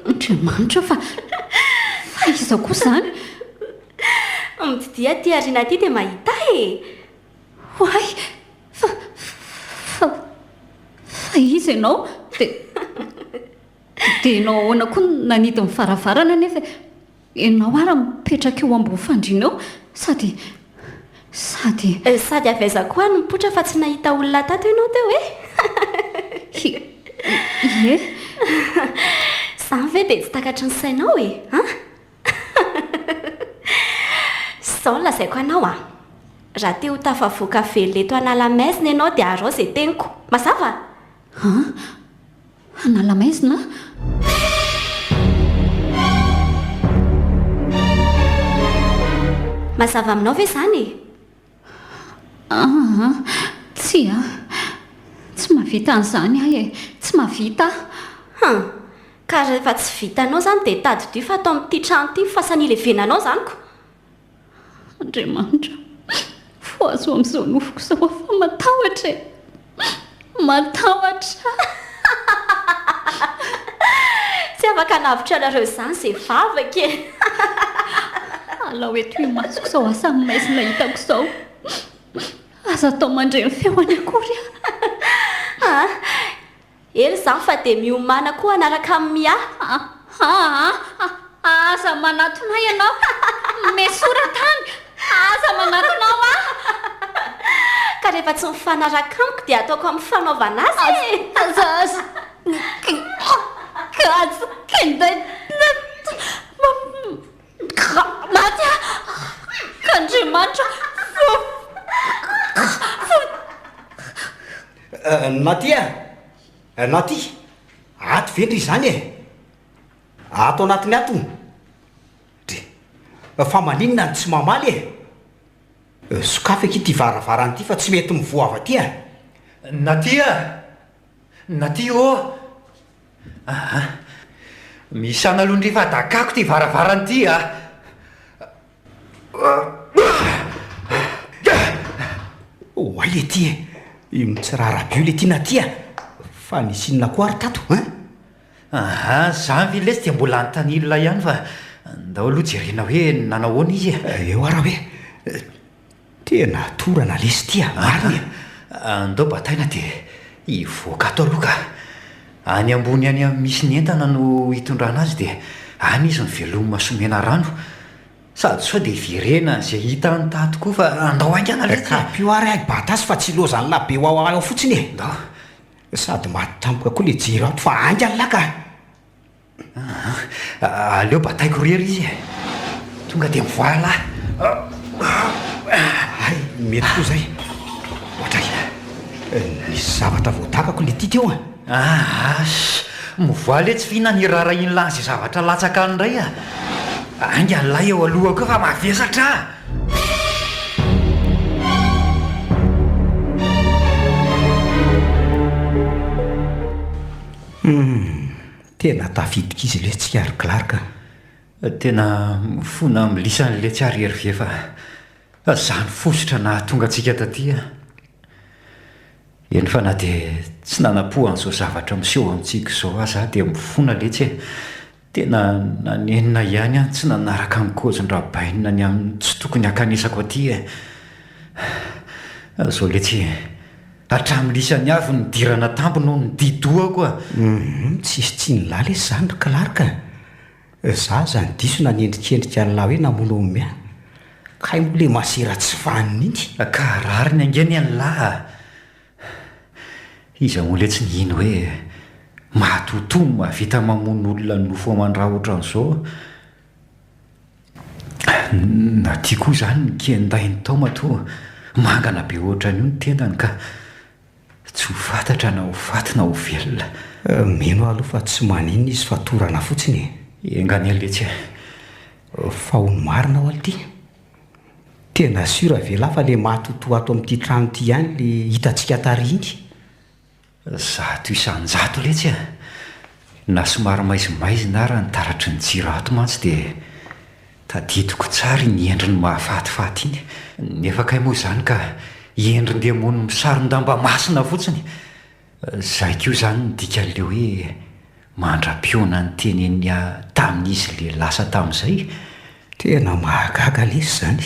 andriamanitra fa iza koa zany mididia ty ariana ty dia mahita hoay fa izy ianao dia ianao ahoana koa nanity ny varavarana nefa ianao ara mipetraka eo ambony fandriana eo sady avaiza koa no mipotra fa tsy nahita olona tato ianao teo ie Izany ve dia tsy takatry ny sainao e a sao lazaiko anao a raha te ho tafavoaka velona eto analamaizina ianao dia arao izay teniko mazava analamaizina mazava aminao ve izany tsy tsy mahavita an'izany ahy e tsy mahavita ka rehefa tsy vitanao izany dia tadidio fa atao amin'ity trano ity fasanilevenanao izanyko andriamanitra fo azo amin'izao nofoko izao afa matahotra e matahotra tsy afaka navitra anareo izany izay vavaka e ala hoe toy masoko izao asany maizina hitako izao aza atao mandre ny feoany akory ery izany fa dia miomana koa anaraka amin'ny aza manatonay ianao mesoratany aza manatonao ka rehefa tsy mifanaraka amiko dia ataoko amin'ny fanaovana azy aza kenday matya kandriamanitra naty ato vendry izany e ato anatiny ato dre fa maninona ny tsy mamaly e sokafaka ity varavarany ity fa tsy mety mivoava ty naty misy analondry fa dakako ty varavarany ty ay le ty e mitsirarabio le ty naty fa nisy inona koa ary tato za mivily lesy dia mbola anytanilona ihany fa ndao aloha jerena hoe nanahoana izy eo ara hoe tena torana lesy ty mariny andao bataina dia hivoaka ato aloha ka any ambony any misy ny entana no hitondrana azy dia any izy nyvelomy masomena rano sady sao dia virena izay hita ny tato koa fa andao aingana lekapio ary agy batasy fa tsy lozany labe ho ao fotsiny e ndao sady matytampoka koa le jero ato fa aingany laka aleo bataiko rery izy tonga dia mivoala ay mety koa zay ohatray nisy zavatra voadakako le ty teo mivoaly e tsy fihinanirara iny lahy zay zavatra latsaka anydray aingany lahy eo aloha koa fa mavesatra tena tafidika izy le tsy arikilarika tena fona milisan'le tsy ary hery vefa zany fosotra na tonga antsika taty eny fa na dia tsy nanapoha an'izao zavatra miseho amintsika izao aza dia mifona letsy tena nanenina ihany tsy nanaraka ny kozin-drabainina ny amin'ny tsy tokony hakanesako aty zao letsy hatramin'lisany avy nidirana tampo no nididoa koa tsisy tsy nylala lesy zany rykilarika za zany diso nanendrikendrika an'lahy hoe namono omea kay mole masera tsy vaniny iny ka rary ny angeny anylahy iza mole tsy nihino hoe mahatoto mahavita mamono olona nofo amandraha ohatran'izao na tia koa izany nikendainy tao matoa mangana be ohatrany io ny tendany ka tsy ho fantatra na ho faty na ho velona meno aloha fa tsy maninona izy fa torana fotsiny engany aletsy fa ho ny marina ao ality tena sura vela fa le mahatoto ato amin'ity trano ity ihany le hitantsika tariny zato isanjato letsy na somary maizimaizina ary nitaratry ny jiro ato mantsy dia tadidiko tsara ny endriny mahafatifaty iny nefa kay moa izany ka endrin-demono misaron-damba masina fotsiny zay koa izany nidika an'le hoe mandra-piona ny teneny tamin'izy le lasa tamin'izay tena mahagaga lesy zany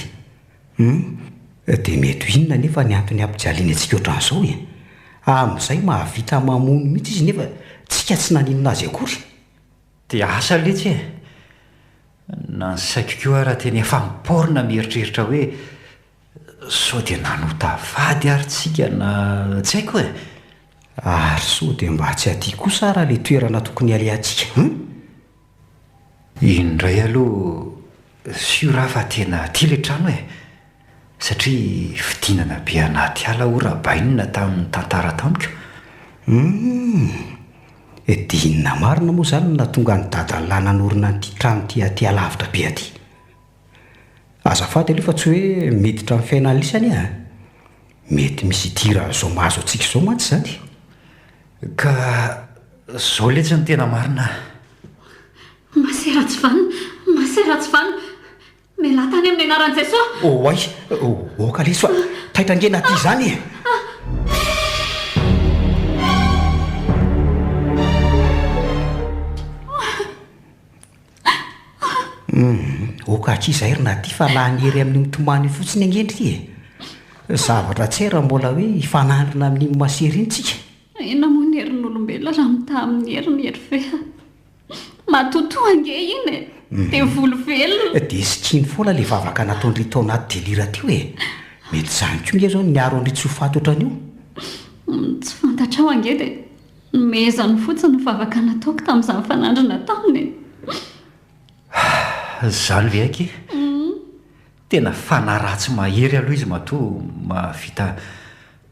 dia mety inona nefa ny antony ampijaliany antsika ohatran'izao amin'izay mahavita mamono mihitsy izy nefa tsika tsy naninona azy akory dia asa letsy na ny saiko koa raha teny efa miporina mieritreritra hoe sao dia nanota vady ary tsika na tsy haiko ary sao dia mba tsy aty kosa raha le toerana tokony alehantsika indray aloha sio raha fa tena tia le trano e, satria fidinana be anaty ala orabainina tamin'ny tantara tamiko. dia inona marina moa izany na tonga ny dadany lahy nanorina nyity trano ty alavitra be aty. Azafady aloha fa tsy hoe miditra amin'ny fiainany lisany a, mety misy idira zao mahazo antsika izao mantsy izany. Ka zao letsy ny tena marina. Maseratsy vany melatany amin'ny anaran'i Jesosy. Oay, oka leso a, taitrangena ty izany e. Oka kizairina ty fa lahaniery amin'ny mitomany fotsiny angendry e. Zavatra tsera mbola hoe hifanandrina amin'ny masery intsika. Ena moa ny herin'olombelona raha mita amin'ny heriny hery ve? Matotoa ange iny e, dia volo velona. Dia sitriny foana le vavaka nataondry tao anaty delira teo e. Mety izany koa nge zao niaro andry tsy ho faty ohatran'io. Tsy fantatra aho ange dia nomezany fotsiny ny vavaka nataoko tamin'izany fanandrina taony. Zany ve aky? Tena fanaratsy mahery aloha izy matoa mahavita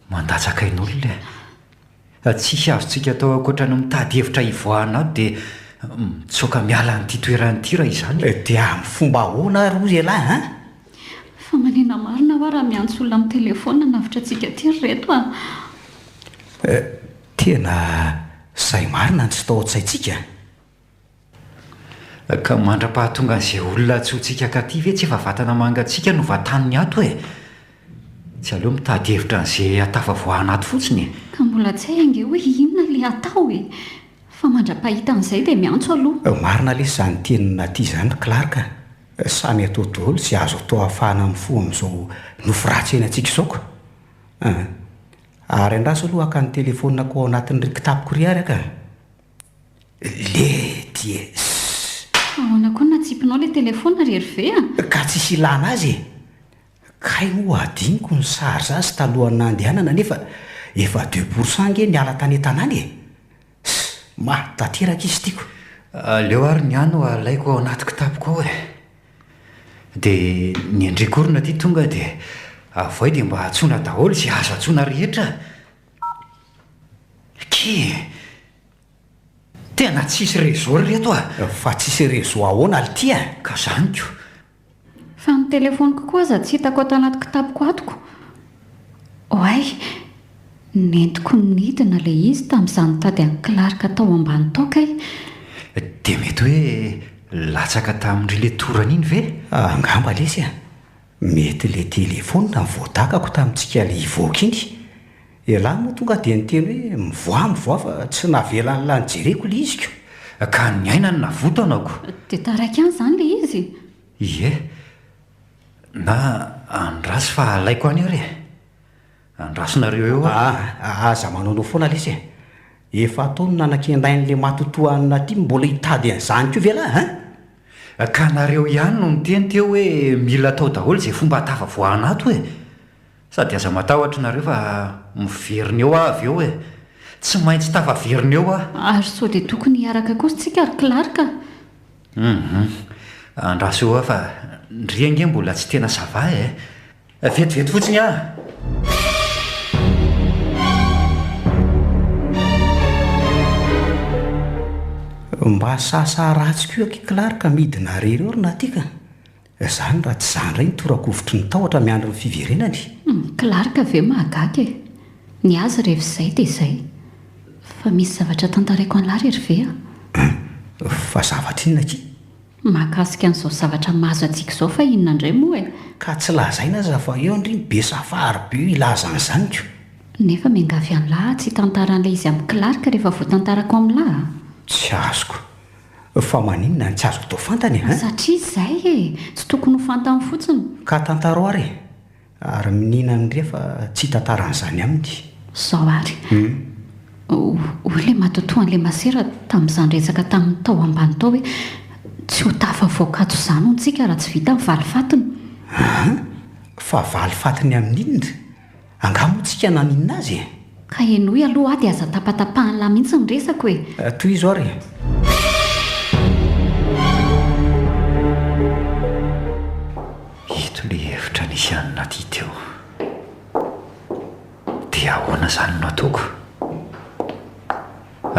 mandatsaka ain'olona. Tsy azontsika atao ankoatrany mitady hevitra hivoahana ato dia mitsoaka miala n'ity toerany ity raha izany. Dia amin'ny fomba ahoana rozy alahy a? Fa manena marina aho raha miantso olona amin'ny telefona navitra antsika ty reto a. Tena izay marina ny tsy tao an-tsaintsika. Ka mandra-pahatonga an'izay olona tsotsika ka ty ve tsy efa vatana mangatsika no vataniny ato e? Tsy aleo mitady hevitra an'izay atafavoahana ato fotsiny. Ka mbola tsy hay ange hoe inona le atao e. Fa mandra-pahita an'izay dia miantso aloha. Marina lesy izany tenina ty izany Clarka. Samy atao daholo sy azo atao ahafahana mifoha amin'izao nofo-ratsy eny antsika izao ka. Ary andraso aloha haka ny telefonako ao anatin'ny rikitapiko ry ary aka. Le ahoana koa natsipinao le telefona rery ve a? Ka tsisy ilana azy e. Kay moa adiniko ny sary zasy talohany nandehanana nefa efa 2% nge niala tany an-tanàny e. Tanteraka izy tiako. Aleo ary ny ano alaiko ao anaty kitapoko ao e. Dia ny andrekorona ty tonga dia avoay dia mba atsoina daholo sy azo atsoina rehetra. Tena tsisy réseau reto a. Fa tsisy réseau ahoana ly a? Ka zany ko. Fa ny telefoniko koa aza tsy hitako ato anaty kitapoko atoko. Oay, nentiko nidina le izy tamin'izany tady an'i Clarka tao ambany taoka e. Dia mety hoe latsaka tamin'ry le torany iny ve? Angamba lesy a. Mety le telefona voadakako tamintsika le hivoaka iny. Elahy moa tonga dia niteny hoe mivoa fa tsy navelany lany jereko le iziko. Ka ny aina ny navoto anako. Dia taraiky any izany le izy. Ie, na andrasy fa alaiko any ary. Andrasonareo eo aza manao foana lesy e. Efa ataony nanan-kendain'le matotoanina ty mbola hitady an'izany koa ve lahy a? Ka nareo ihany no niteny teo hoe mila atao daholo izay fomba hatafavoahana ato e. Sady aza matahotra nareo fa miverina eo avy eo e. Tsy maintsy tafaverina eo a. Ary sao dia tokony hiaraka kosa tsika ary Clarka. Andraso eo fa ndry ange mbola tsy tena sava e. Vetivety fotsiny a. Mba sasa ratsy koa aky Clarka midina rery eo na tika. Izany raha tsy izany ray nitorakovitry ny tahotra miandry ny fiverenany. Clarka ve mahagaga e. Ny azy rehefa izay dia izay. Fa misy zavatra tantaraiko an'lahy rery ve a? Fa zavatra inona ki? Mahakasika an'izao zavatra mahazo antsika izao fa inona indray moa e. Ka tsy lazaina aza fa eo ndry be safary be ilaza an'izany ko. Nefa miangavy an'lahy tsy tantaran'ilay izy amin'ny Clarka rehefa voatantarako amin'lahy. Tsy azoko. Fa maninona ny tsy azoko tao fantany a? Satria izay e, tsy tokony ho fantany fotsiny. Ka tantaro ary e. Ary minina amindre fa tsy tantaran'izany aminy. Zao ary. Hoy le matotoa an'le masera tamin'izany resaka tamin'ny tao ambany tao hoe tsy ho tafavoakato izany hontsika raha tsy vita mivaly fatiny. Fa valy fatiny amin'inona? Angamo tsika naninona azy e? Ka enoy aloha dia aza tapatapahany lahy mihitsy ny resako e. Toy izo ary. fianina ty teo dia ahoana izany no ataoko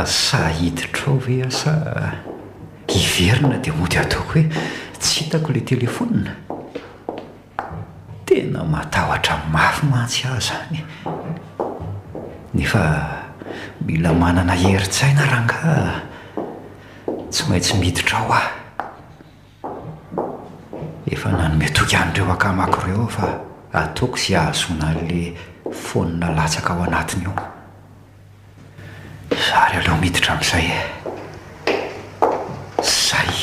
asa hiditra ao ve asa hiverina dia mody ataoko hoe tsy hitako ilay telefona tena matahotra mafy mantsy aho zany nefa mila manana herin-tsaina ranga tsy maintsy miditra ao aho efa nanome toky an'ireo akamako ireo fa ataoko sy ahazona le fonina latsaka ao anatiny io zary aleo miditra amin'izay zay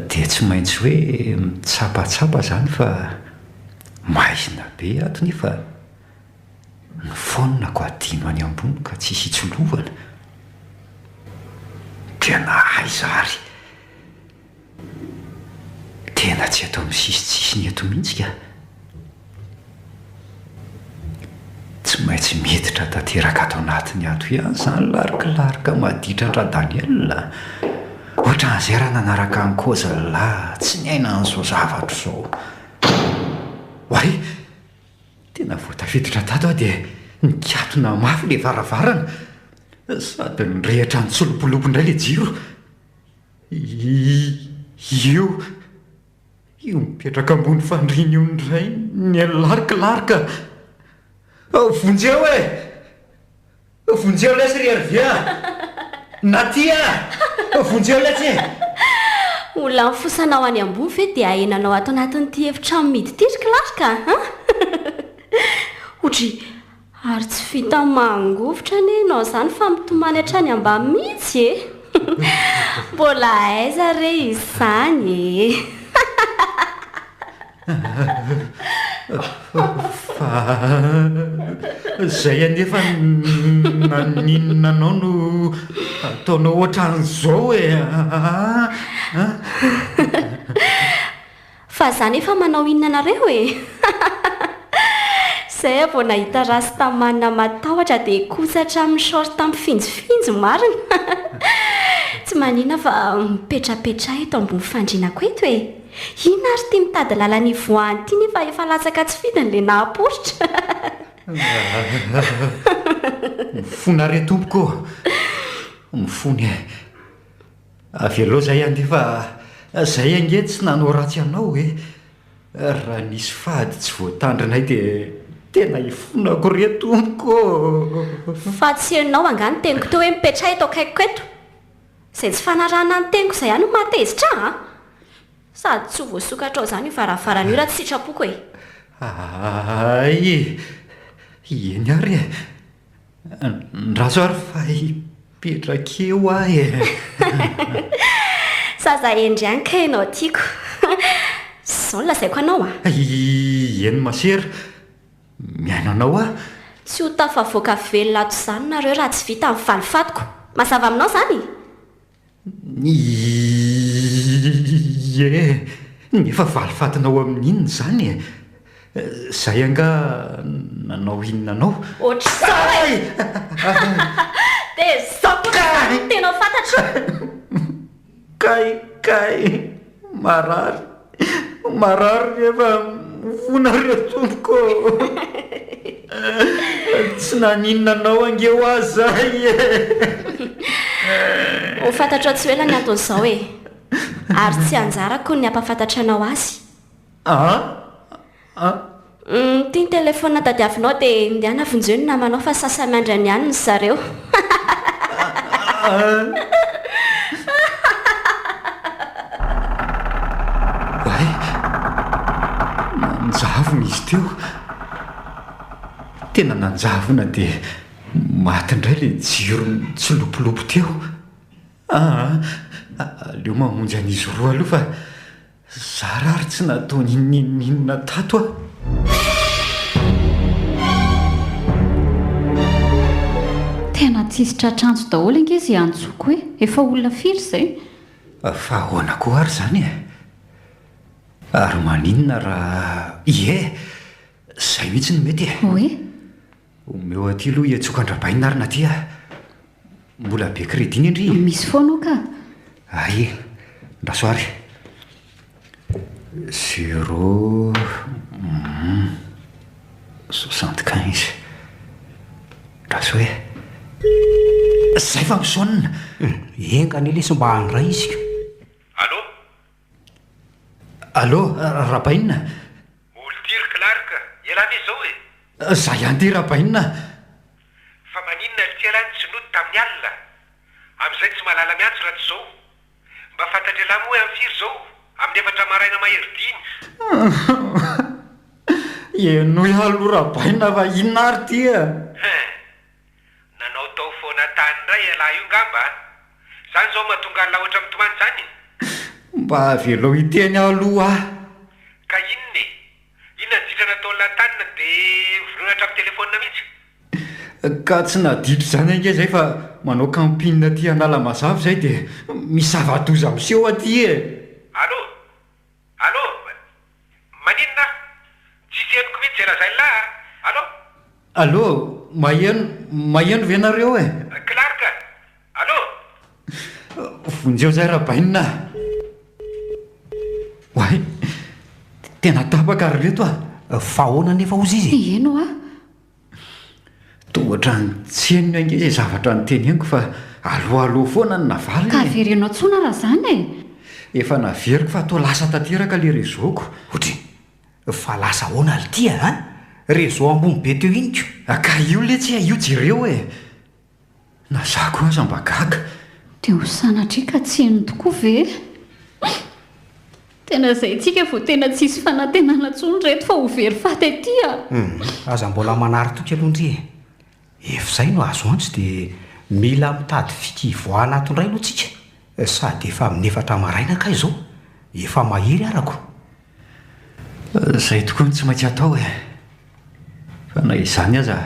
dia tsy maintsy hoe mitsapatsapa zany fa maizina be ato nefa ny fonina ko adino any ambony ka tsisy hitsolovana tena hay zary tena tsy atao misisitsisy ny eto mihitsy ka tsy maintsy miditra tanteraka ato anatiny ato ihany zany larikilarika maditra ndra Daniel ohatran'izay raha nanaraka ny kozala tsy ny aina an'izao zavatra izao hoay tena voatafiditra tato aho dia nikatona mafy le varavarana sady nyrehatra ny tsolopolopo indray le jiro io mipetraka ambony fandriana io ndray ny larikilarika vonjeo vonjeo lesy ry arvia natia vonjeo lesy olona mifosanao any ambony ve dia ahenanao ato anatin'ity efitrano miditirika larika otry ary tsy vita mangovotra ny enao zany fa mitomany hatrany amba mihitsy mbola aiza re izany fa zay anefa naninona anao no ataonao ohatran'izao fa zany efa manao inona nareo zay vao nahita rasta manina matahotra dia kosatra amin'ny short amin'ny finjofinjo marina tsy manina fa mipetrapetra eto ambony fandrinako eto ina ary ty mitady lalany voany ty nefa efa latsaka tsy vidiny le nahaporitra mifona re tompoko mifony avy aloha zay any fa zay ange tsy nanao ratsy anao raha nisy fady tsy voatandrinay dia tena ifonako re tompoko fa tsy enao angany teniko teo hoe mipetra eto akaikiko eto zay tsy fanarana ny teniko izay any no matezitra sady tsy ho voasokatra ao zany io varavarana io raha tsy sitrapoko ay eny ary ndraso ary fa hipetraka eo ahy saza endrianka enao tiako zao no lazaiko anao eny masera miaino anao tsy ho tafavoaka velona ato izany nareo raha tsy vita amin'ny valifatiko mazava aminao zany nefa valifatinao amin'inona zany zay anga nanao inona anao ohatrazao dia zao koa tenao fantatro kay marary rehefa mivona reo tompoko tsy naninona anao angeo azay ho fantatro tsy hoela ny anton'izao ary tsy anjarako ny ampafantatra anao azy ty ny telefona tadiavinao dia ndiana vonjeo ny namanao fa sasamandra ny aniny zareo nanjavona izy teo tena nanjavona dia maty indray le jiro tsilopolopo teo aleo mamonjy an'izy roa aloha fa zarary tsy natao ninona tato tena tsisy tratranjo daholo ange izy antsoko efa olona firy zay fa ahoana koa ary zany ary maninona raha zay mihitsy ny mety omeo aty aloha hiatsoka andrabaina ary naty mbola be crédit ny indri misy foanao ka ay ndrasoary 0 75 raha so hoe zay fa misoanina enga ny lesy mba hanray izy Allô? allô rabainina Olontiry Clark, elana izao e. zay anty rabainina Fa maninona litialany tsy nody tamin'ny alina. Amin'izay tsy mahalala miantso raha tsy izao. Mba fantatra elahy moa hoe am'firy izao, amin'ny 4 maraina mahery-dimy. eno ihalo rabainina fa inona ary tya Nanao tao foana tany indray elahy io ngamba. Zany izao mahatonga ny lahoatra mitomany zany. mba velao iteny aloha Ka inona e? Inona ny ditra natao latanina dia voronatra amin'ny telefonina mihitsy? ka tsy naditro zany ange zay fa manao kampinina ty anala mazavy zay dia misy zava-doza miseho aty e Allô? Allô? Maninona? Tsisy henoko mihitsy zay zay lahy. Allô? allô maheno ve nareo e Clark? Allô? vonjeo zay rabainina oay tena tapaka ary reto fa ahoana nefa ozy izy eno a tohatra ny tsenina ange zay zavatra nyteneniko fa alohaaloha foana ny navaly ka averenao tsona raha zany e efa naveriko fa atao lasa tanteraka le rezoko otry fa lasa ahoana alitya a rezo ambony be teo iniko ka io le tsy io jereo e na za ko aza mba gaga dia ho sanatri ka tsy eno tokoa ve tena izay tsika vo tena tsisy fanantenana tsony reto fa ho very faty atya aza mbola manary toky alohandry efizay no azo antsy dia mila mitady fika ivoahana atondray aloha tsika sady efa amin'ny 4 maraina ka izao efa mahery arako zay tokoa ny tsy maintsy atao e fa na izany aza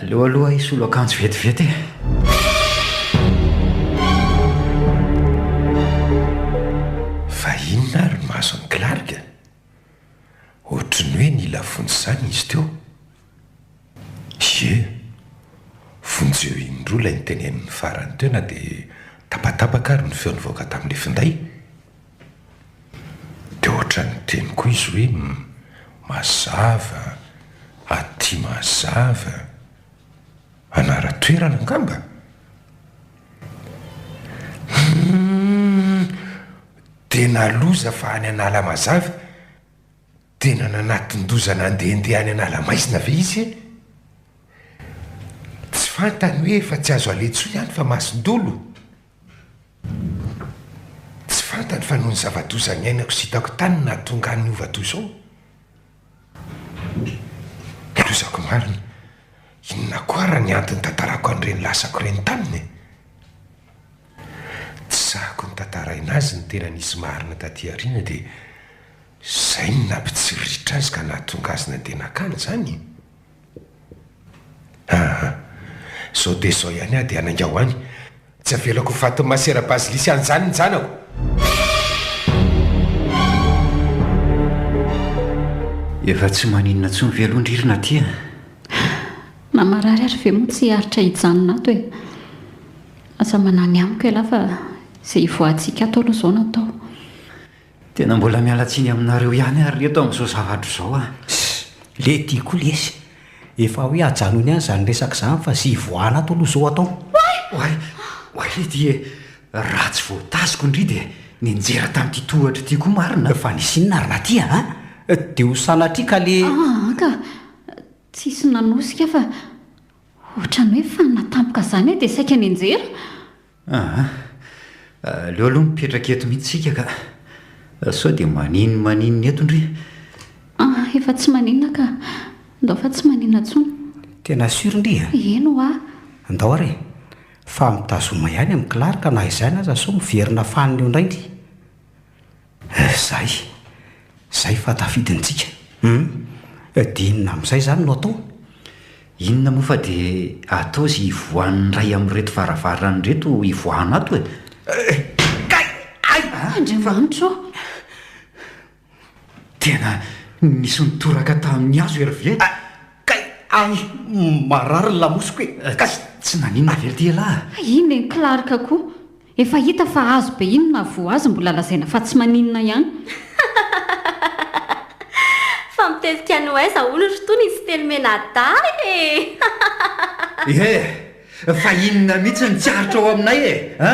aleo aloha isolo akanjo vetivety e Fa inona ary mahazo ny Clark? Ohatry ny hoe nila vonjy zany izy teo. Ie, vonjy eo indroa ilay nytenenin'ny farany teo na dia tapatapaka ary ny feo nivoaka tamin'ilay finday. Dia ohatra ny teny koa izy hoe mazava, aty mazava, anara-toerana angamba. Tena loza fa any anala mazava, tena nanatin-dozana andehandeha any anala maizina ve izy e? Tsy fantany hoe efa tsy azo aletso ihany fa mason-dolo. Tsy fantany fa noho ny zava-doza ny ainako sy hitako tany nahatonga ny ova-toy izao. Lozako marina, inona koa raha ny antony tantarako an'ireny lasako ireny taminy? Tsy sahako ny tantaraina azy ny tena nisy marina taty aoriana dia izay ny nampitsiritra azy ka nahatonga azy nandeha nakany zany. Sao dia sao ihany aho dia anainga ho any. Tsy avelako faty masera bazilisy an'izany ny janako. efa tsy maninona tsy mivelondririna aty na marary ary ve moa tsy haritra hijanona ato e asa manany amiko elahy fa izay ivoahantsika ato aloha izao natao tena mbola mialatsiny aminareo ihany ary reto amin'izao zavatra izao le tia koa lesy efa hoe ajanony any zany resaka zany fa sy ivoahana ato aloha izao atao oay le dia raha tsy voataziko indri dia ninjera tamin'ity tohatra ity koa marina fa nisinona ary naty dia ho sanatria ka le ka tsisy nanosika fa ohatrany hoe fa natampoka zany dia saika ny anjera leo aloha mipetraka eto mihitsy sika ka sao dia maninony eto indry efa tsy maninona ka ndao fa tsy maninona tsony tena surindri eno andao ary fa mitazoma ihany amin'ny Clark na izany aza so miverina faniny eo indraindry zay fa tafidintsika dinina amin'izay zany no atao inona moa fa dia atao zy ivoan'ny ray amin'reto varavarany reto ivoahana ato e andriamanitra tena nisy nitoraka tamin'ny azo ery ve marary ny lamosiko hoe tsy naninona very ty elahy iny ny Clark koa efa hita fa azo be inona vo azy mbola lazaina fa tsy maninona ihany. fa mitetika no aiza olo rotony izy telomena da fa inona mihitsy ny tsiaritra ao aminay a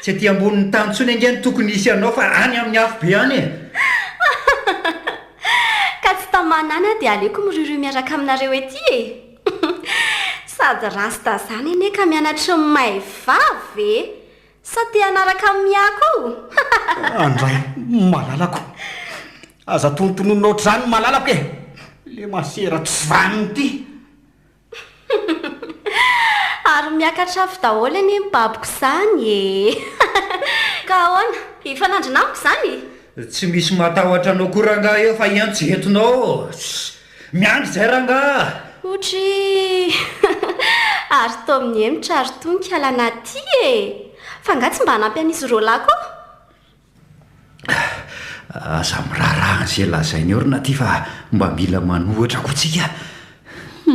tsy aty ambonin'ny tanyntsony angeny tokony isy anao fa any amin'ny afo be any ka tsy tamanany dia aleoko miroro miaraka aminareo ety sady rasta zany ene ka mianatra may vavy sa te anaraka miako andray malalako aza tonontonono ohatr'izany malalako le masera tsy vaniny ty ary miakatra afo daholo eny mibabiko zany ka ahoana efa nandrinamiko zany tsy misy matahotra anao koa rangahy eo fa iantsehetonao miandry zay rangahy otry ary to amin'ny emitra ary tonika alanaty fa nga tsy mba hanampy an'izy ro lako aza miraharaha zay lazainy orina ty fa mba mila manohatra kotsika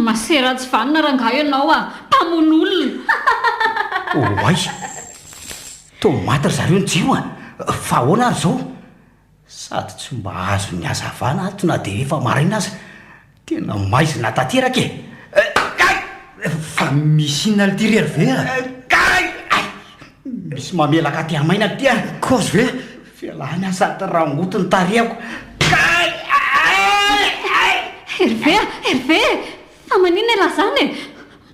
masera tsy vanina rangahy ianao mpamon'olona oay to maty ry zareo ny jiro fa ahoana ary zao sady tsy mba azo ny azavana ato na dia efa maraina aza tena maizina tanteraka fa misy inona le tirery ve misy mamelaka ty amaina ty kozy ve fialany asady rangotony tarehako herve fa manina lazany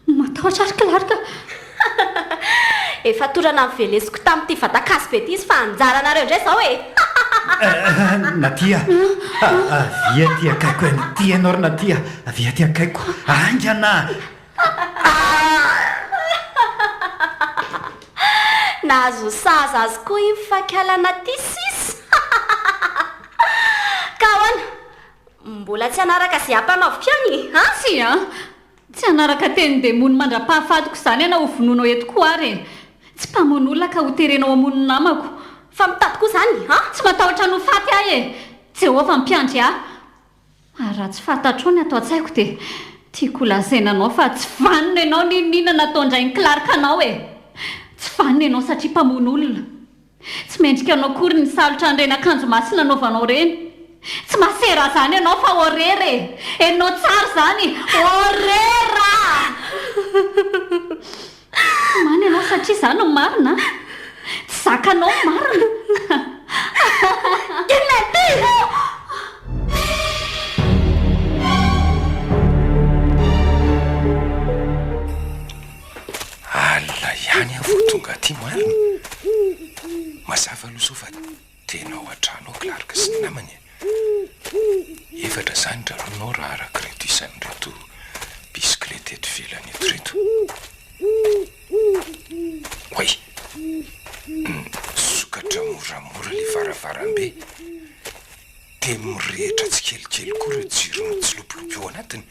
matahotra ary kilarika efa torana mivelesiko tamin'ity vatakasy be ty izy fa anjaranareo indray zao natia avia ty akaiko ty ianao ry natia avia ty akaiko angana nahazo saza azy koa iny fakialana ty sisy ka hoana mbola tsy anaraka zay ampanaoviko any tsy anaraka teny demony mandra-pahafatoko izany ianao ho vononao eto koa ary tsy mpamon'olona ka ho terenao amon'ny namako fa mitady koa zany tsy matahotra no faty ahy jehova mpiandry ahy ary raha tsy fantatro ny atao an-tsaiko dia tiako lazaina anao fa tsy vanina ianao ninina nataondray ny kilarika anao tsy vanina ianao satria mpamon'olona tsy mendrika anao kory ny salotra an'ireny akanjo masina anaovanao reny tsy masera zany ianao fa orere enao tsara zany orera many ianao satria zany no marina tsy zakanao marina ala ihany avo tonga ty marina mazava loso fa tenao an-trano kilarika sy ny namany efatra zany draronao raha arakireto isan'reto bisikilety eto velany eto reto oay sokatra moramora le varavarambe dia mirehitra tsy kelikely koa reo jirony tsy lopilopy eo anatiny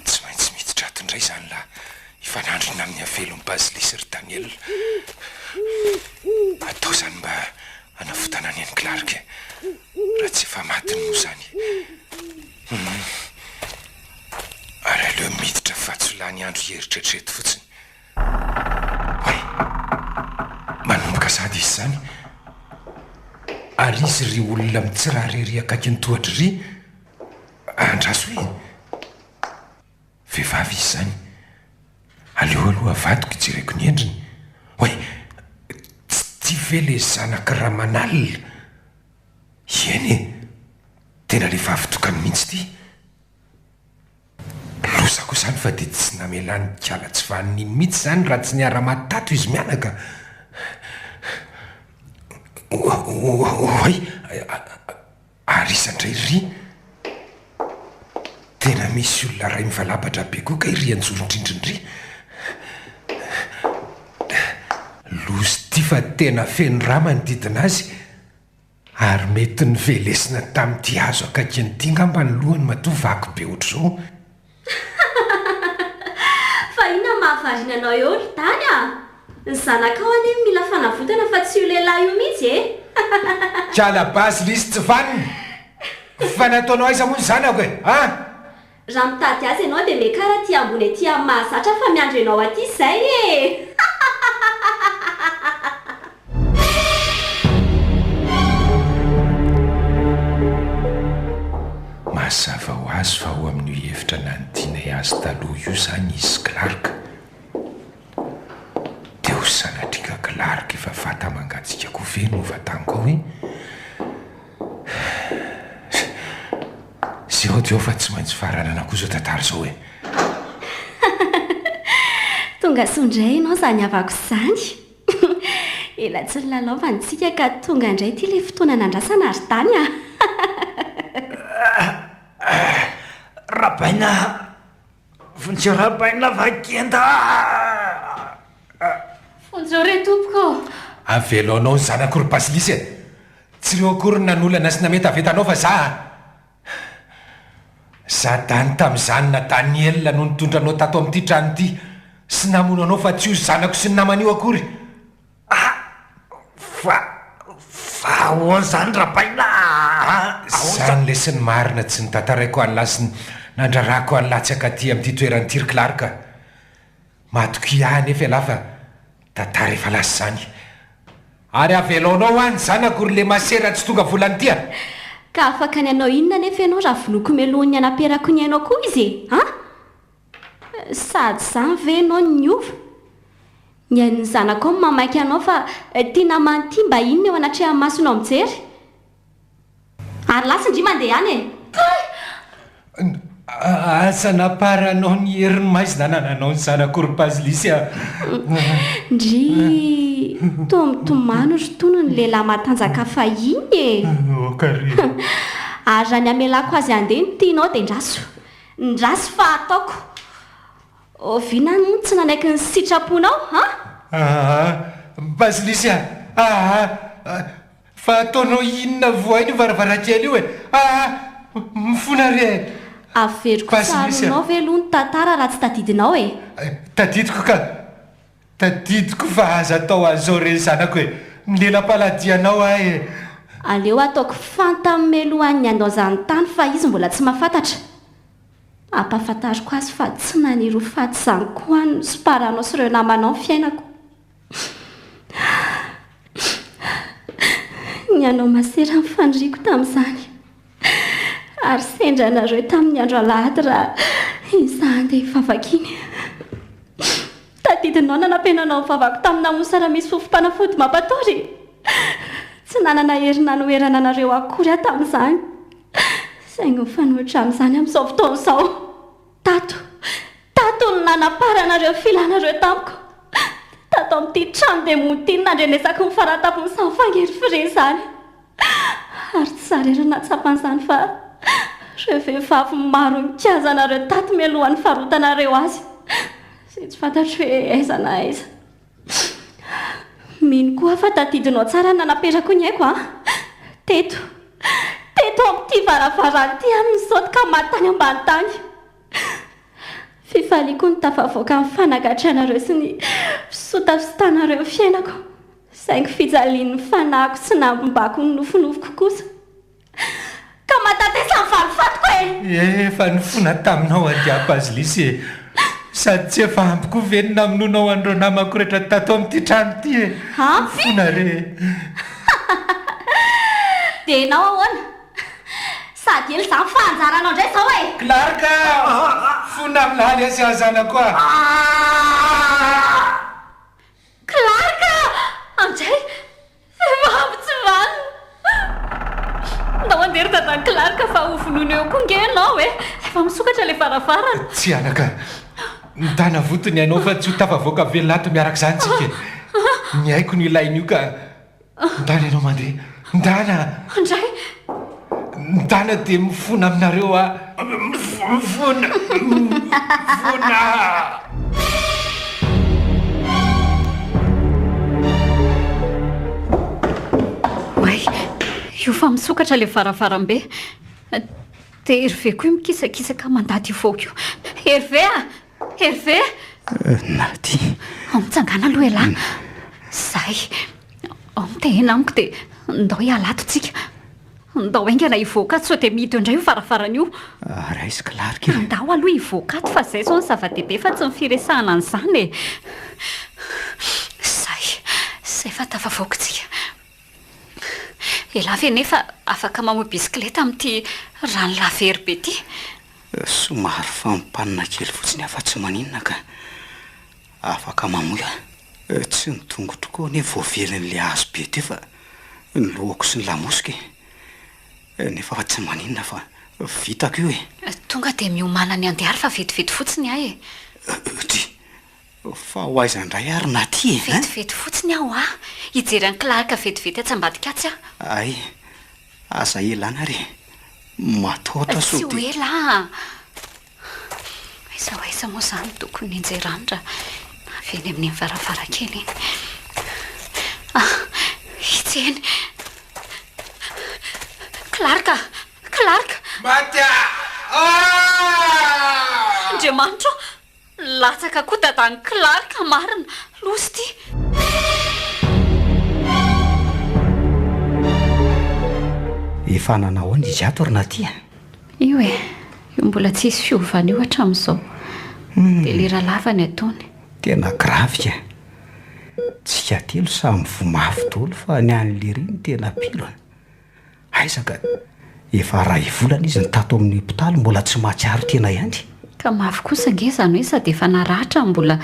tsy maintsy miditra ato indray zany la ifanandrina amin'ny avelony bazilisy ry daniel atao zany mba anavotana any any kilarika raha tsy efa matiny moa zany ary aleo miditra fatsolany andro heritrretreto fotsiny oay manomboka sady izy zany ary izy ry olona mitsirarery akaiky ny tohatry ry andraso hoe vehivavy izy zany aleo aloha avadiko ijereko ny endriny oay tsy ve le zanaka raha manalina eny tena le vavitokany mihitsy ty losako zany fa dia tsy namelany kiala tsy vanin'iny mihitsy zany raha tsy niara-matato izy mianaka oay ary isandray ry tena misy olona ray mivalabatra be koa ka iry anjolondrindrindry lozy ty fa tena feny raha manodidina azy ary mety ny velesina tamin'ity azo akaiky ny tinga mba ny lohany mato vaky be ohatr' zao fa ina mahavarinanao eo ry tany ny zanakao any mila fanavotana fa tsy io lehilahy io mihitsy kiala basy lisy tsy vaniny fa nataonao aiza moa ny zanako raha mitady azy ianao dia mekara ty ambony aty amin'ny mahazatra fa miandro ianao aty izay e. mazava ho azy fa ho amin'io hevitra nanotianay azy taloha io zany izy Clark. dia ho sanatrika Clark efa fata mangatsika ve no vataniko ao hoe zao fa tsy maintsy faranana koa zao tantara zao hoe tonga sondray ianao zany avako izany. ela tsy nylalaovantsika ka tonga indray ty le fotoana nandrasana ary tany a. rabaina vonjeo rabaina vakenda fonjeo re tompoko avelo anao ny zanak'ory basilisy e. tsy reo akory nanolana sy namety avetanao fa za tany tamin'izany na Daniela no nitondranao tato amin'ity trano ity sy namono anao fa tsy io zanako sy ny namanio akory. fa ahoana zany rabaina zany le sy ny marina tsy nitantaraiko an'lahy sy nandrarako an'latsaka aty amin'ity toerany tiry Clark. matoko iahy nefa ialahy fa tantara efa lasy zany ary aveloanao any zanakory le masera tsy tonga volany tya. ka afaka ny anao inona nefa ianao raha voloko melohany anaperako ny ainao koa izy e. sady zany ve ianao ny ova ny an'ny zanako ao mamaky anao fa tiana manty mba inona eo anatrehan'ny masonao mijery ary lasindry mandeha any e. asa naparanao ny herin'ny maizina nananao ny zanakory basilisy ndry tomitomano ry tono ny lehilahy matanjaka fahiny e. ary raha ny amelako azy andeha ny tianao dia ndraso fa ataoko ovina no tsy nanaiky ny sitraponao basilisy fa ataonao inona voainy varavarankely io e. mifona re averiko saronao ve aloha ny tantara raha tsy tadidinao e. tadidiko fa aza atao azao re zanako e. milela-paladianao e. aleo ataoko fanta melohan'ny andao zany tany fa izy mbola tsy mahafantatra. ampahafantariko azy fa tsy naniro faty zany koa no soparanao sy ireo namanao ny fiainako. ny anao masera mifandriako tamin'izany ary sendranareo tamin'ny andro alahady raha izany dia hivavakiny. tadidinao nanampenanao mivavako tamina mosara misy fofom-panafody mampatory tsy nanana herina noerana anareo akory aho tamin'izany saingy mifanohitra amin'izany amin'izao fotoan'izao. tato ny nanaparanareo filanareo tamiko tato amin'ity trano dia montiny nandrenesako ny faratapony sa mifangery fire zany ary tsy sarerana tsapan'izany fa reo vehivavy maro nikazanareo tato melohan'ny farotanareo azy sy tsy fantatro hoe aiza na aiza. mino koa fa tadidinao tsara nanaperako ny haiko teto amin'ity varavaranty amin'izao ka matany ambany tany. fifaliako ny tafavoaka amin'ny fanagatrianareo sy ny fisotafisotanareo fiainako saingy fijalian'ny fanahiko sy nambombako ny nofonofoko kosa ka matatesa ny valifatiko e. efa nifona taminao adia basilisy e. sady tsy efa ampiko venina aminonao andreo namako rehetra tato amin'ity trano ity e. mifona re dia ianao ahoana sady ely zany fahanjaranao indray zao e. Clark fona milaly azy azanako Clark andray vehivavy tsy valona ndao andery dadan'i Clark fa hovonoina eo koa nge ianao e. efa misokatra le varavarana. tsy anaka midana votony ianao fa tsy ho tafavoaka velolato miaraka izany tsika ny haiko no ilain'io ka ndana ianao mandeha ndana andray ndana dia mifona aminareo mifona way io fa misokatra le varavarambe dia herve koa io mikisakisaka mandady ivoaka io. herve nady mitsangana aloha elahy zay mitehena amiko dia ndao hialato tsika ndao aingana hivoaka tsy sao dia mito indray io farafarana io raisy Clark andao aloha hivoaka ato fa izay zao ny zava-dehibe fa tsy mifiresahana an'izany e zay fa tafavoakotsika elavy nefa afaka mamoa bisikleta amin'ity rano lavery be ty somary fampanina kely fotsiny afa tsy maninona ka afaka mamoa tsy nitongo tokoa ne voavelin'le azo be ty fa ny lohako sy ny lamosika nefa fa tsy maninona fa vitako io tonga dia miomana ny andiary fa vetivety fotsiny ahy ty fa ho aizandray ary na ty vetivety fotsiny aho hijery ny Clark vetivety atsambadika atsy ay aza elana ary mataotra sy ho ela aiza moa zany tokony injeranitra aveny amin'ny varavarakely hitseny Clark andriamanitra latsaka koa dadany Clark marina losy ty efa nanahoana izy ato ary na ty io io mbola tsy hisy fiovana io hatramin'izao dia lera lava ny ataony tena gravika tsika telo samy vomafy dolo fa ny an'le reny tena pilo aizaka efa ray volana izy nitato amin'ny hopitaly mbola tsy mahatsiaro tena ihany ka mafy kosa nge zany hoe sady efa naratra mbola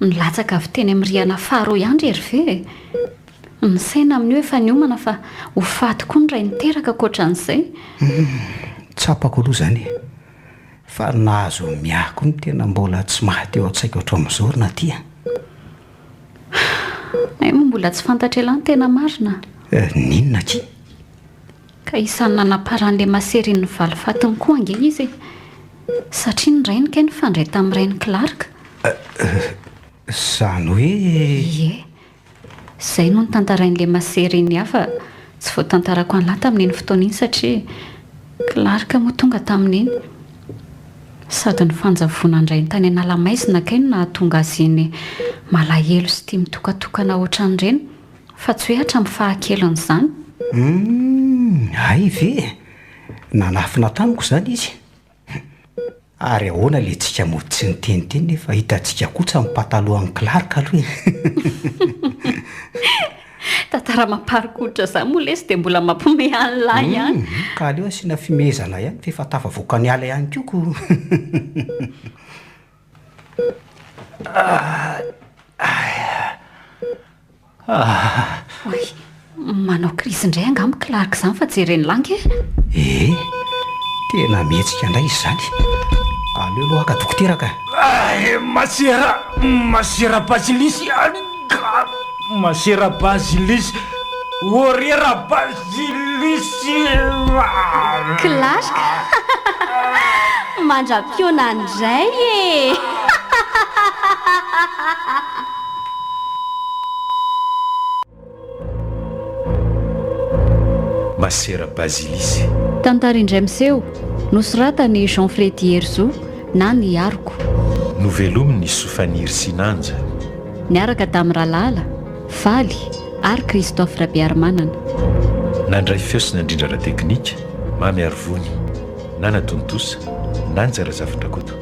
milatsaka avy teny amin'ny riana faharoa ihany ery ve ny saina amin'ny hoe efa niomana fa ho faty koa ny ray niteraka koatran'izay tsapako aloha zany fa nahazo miako ny tena mbola tsy mahateo an-tsaika oatra amin'izao na ty moa mbola tsy fantatra ela ny tena marina ninona ty ka isan'ny nanaparan'le masery ny valifatiny koa ange izy satria ny rainy kay ny fandray tamin'ny rainy Clark zany hoe ie izay no ny tantarain'le masery ny hafa tsy voatantarako an'lahy tamin'iny fotoana iny satria Clark moa tonga tamin'iny sady ny fanjavonandray ny tany analamaizina kay no nahatonga azy iny malahelo sy tia mitokatokana ohatran'ireny fa tsy hoe hatramin'ny fahakelon'izany ay ve nanafina tamiko zany izy ary ahoana le tsika mody tsy niteniteny nefa hitantsika kosa mipatalohan'ny Clark aloha tantara mamparikotra zany moa lesy dia mbola mampome an'lahy ihany ka aleo asiana fimezana ihany fefa tafavoaka ny ala ihany koko oy manao krizy indray angamo Clark zany fa jereny langy tena mihetsika indray izy zany aleo aloha ka dokoteraka masera basilisy masera basilisy orera basilisy Clark mandra-piona indray masera basilisy tantara indray miseho nosoratany Jean Fredy Herzo na ny aroko novelominy Sofaniry Sinanja niaraka tamin'ny Ralala Valy ary Christophe Rabiarimanana nandray feosina indrindra ara-teknika mamy Arvony Nana Tontosa Nanjara Zafindrakoto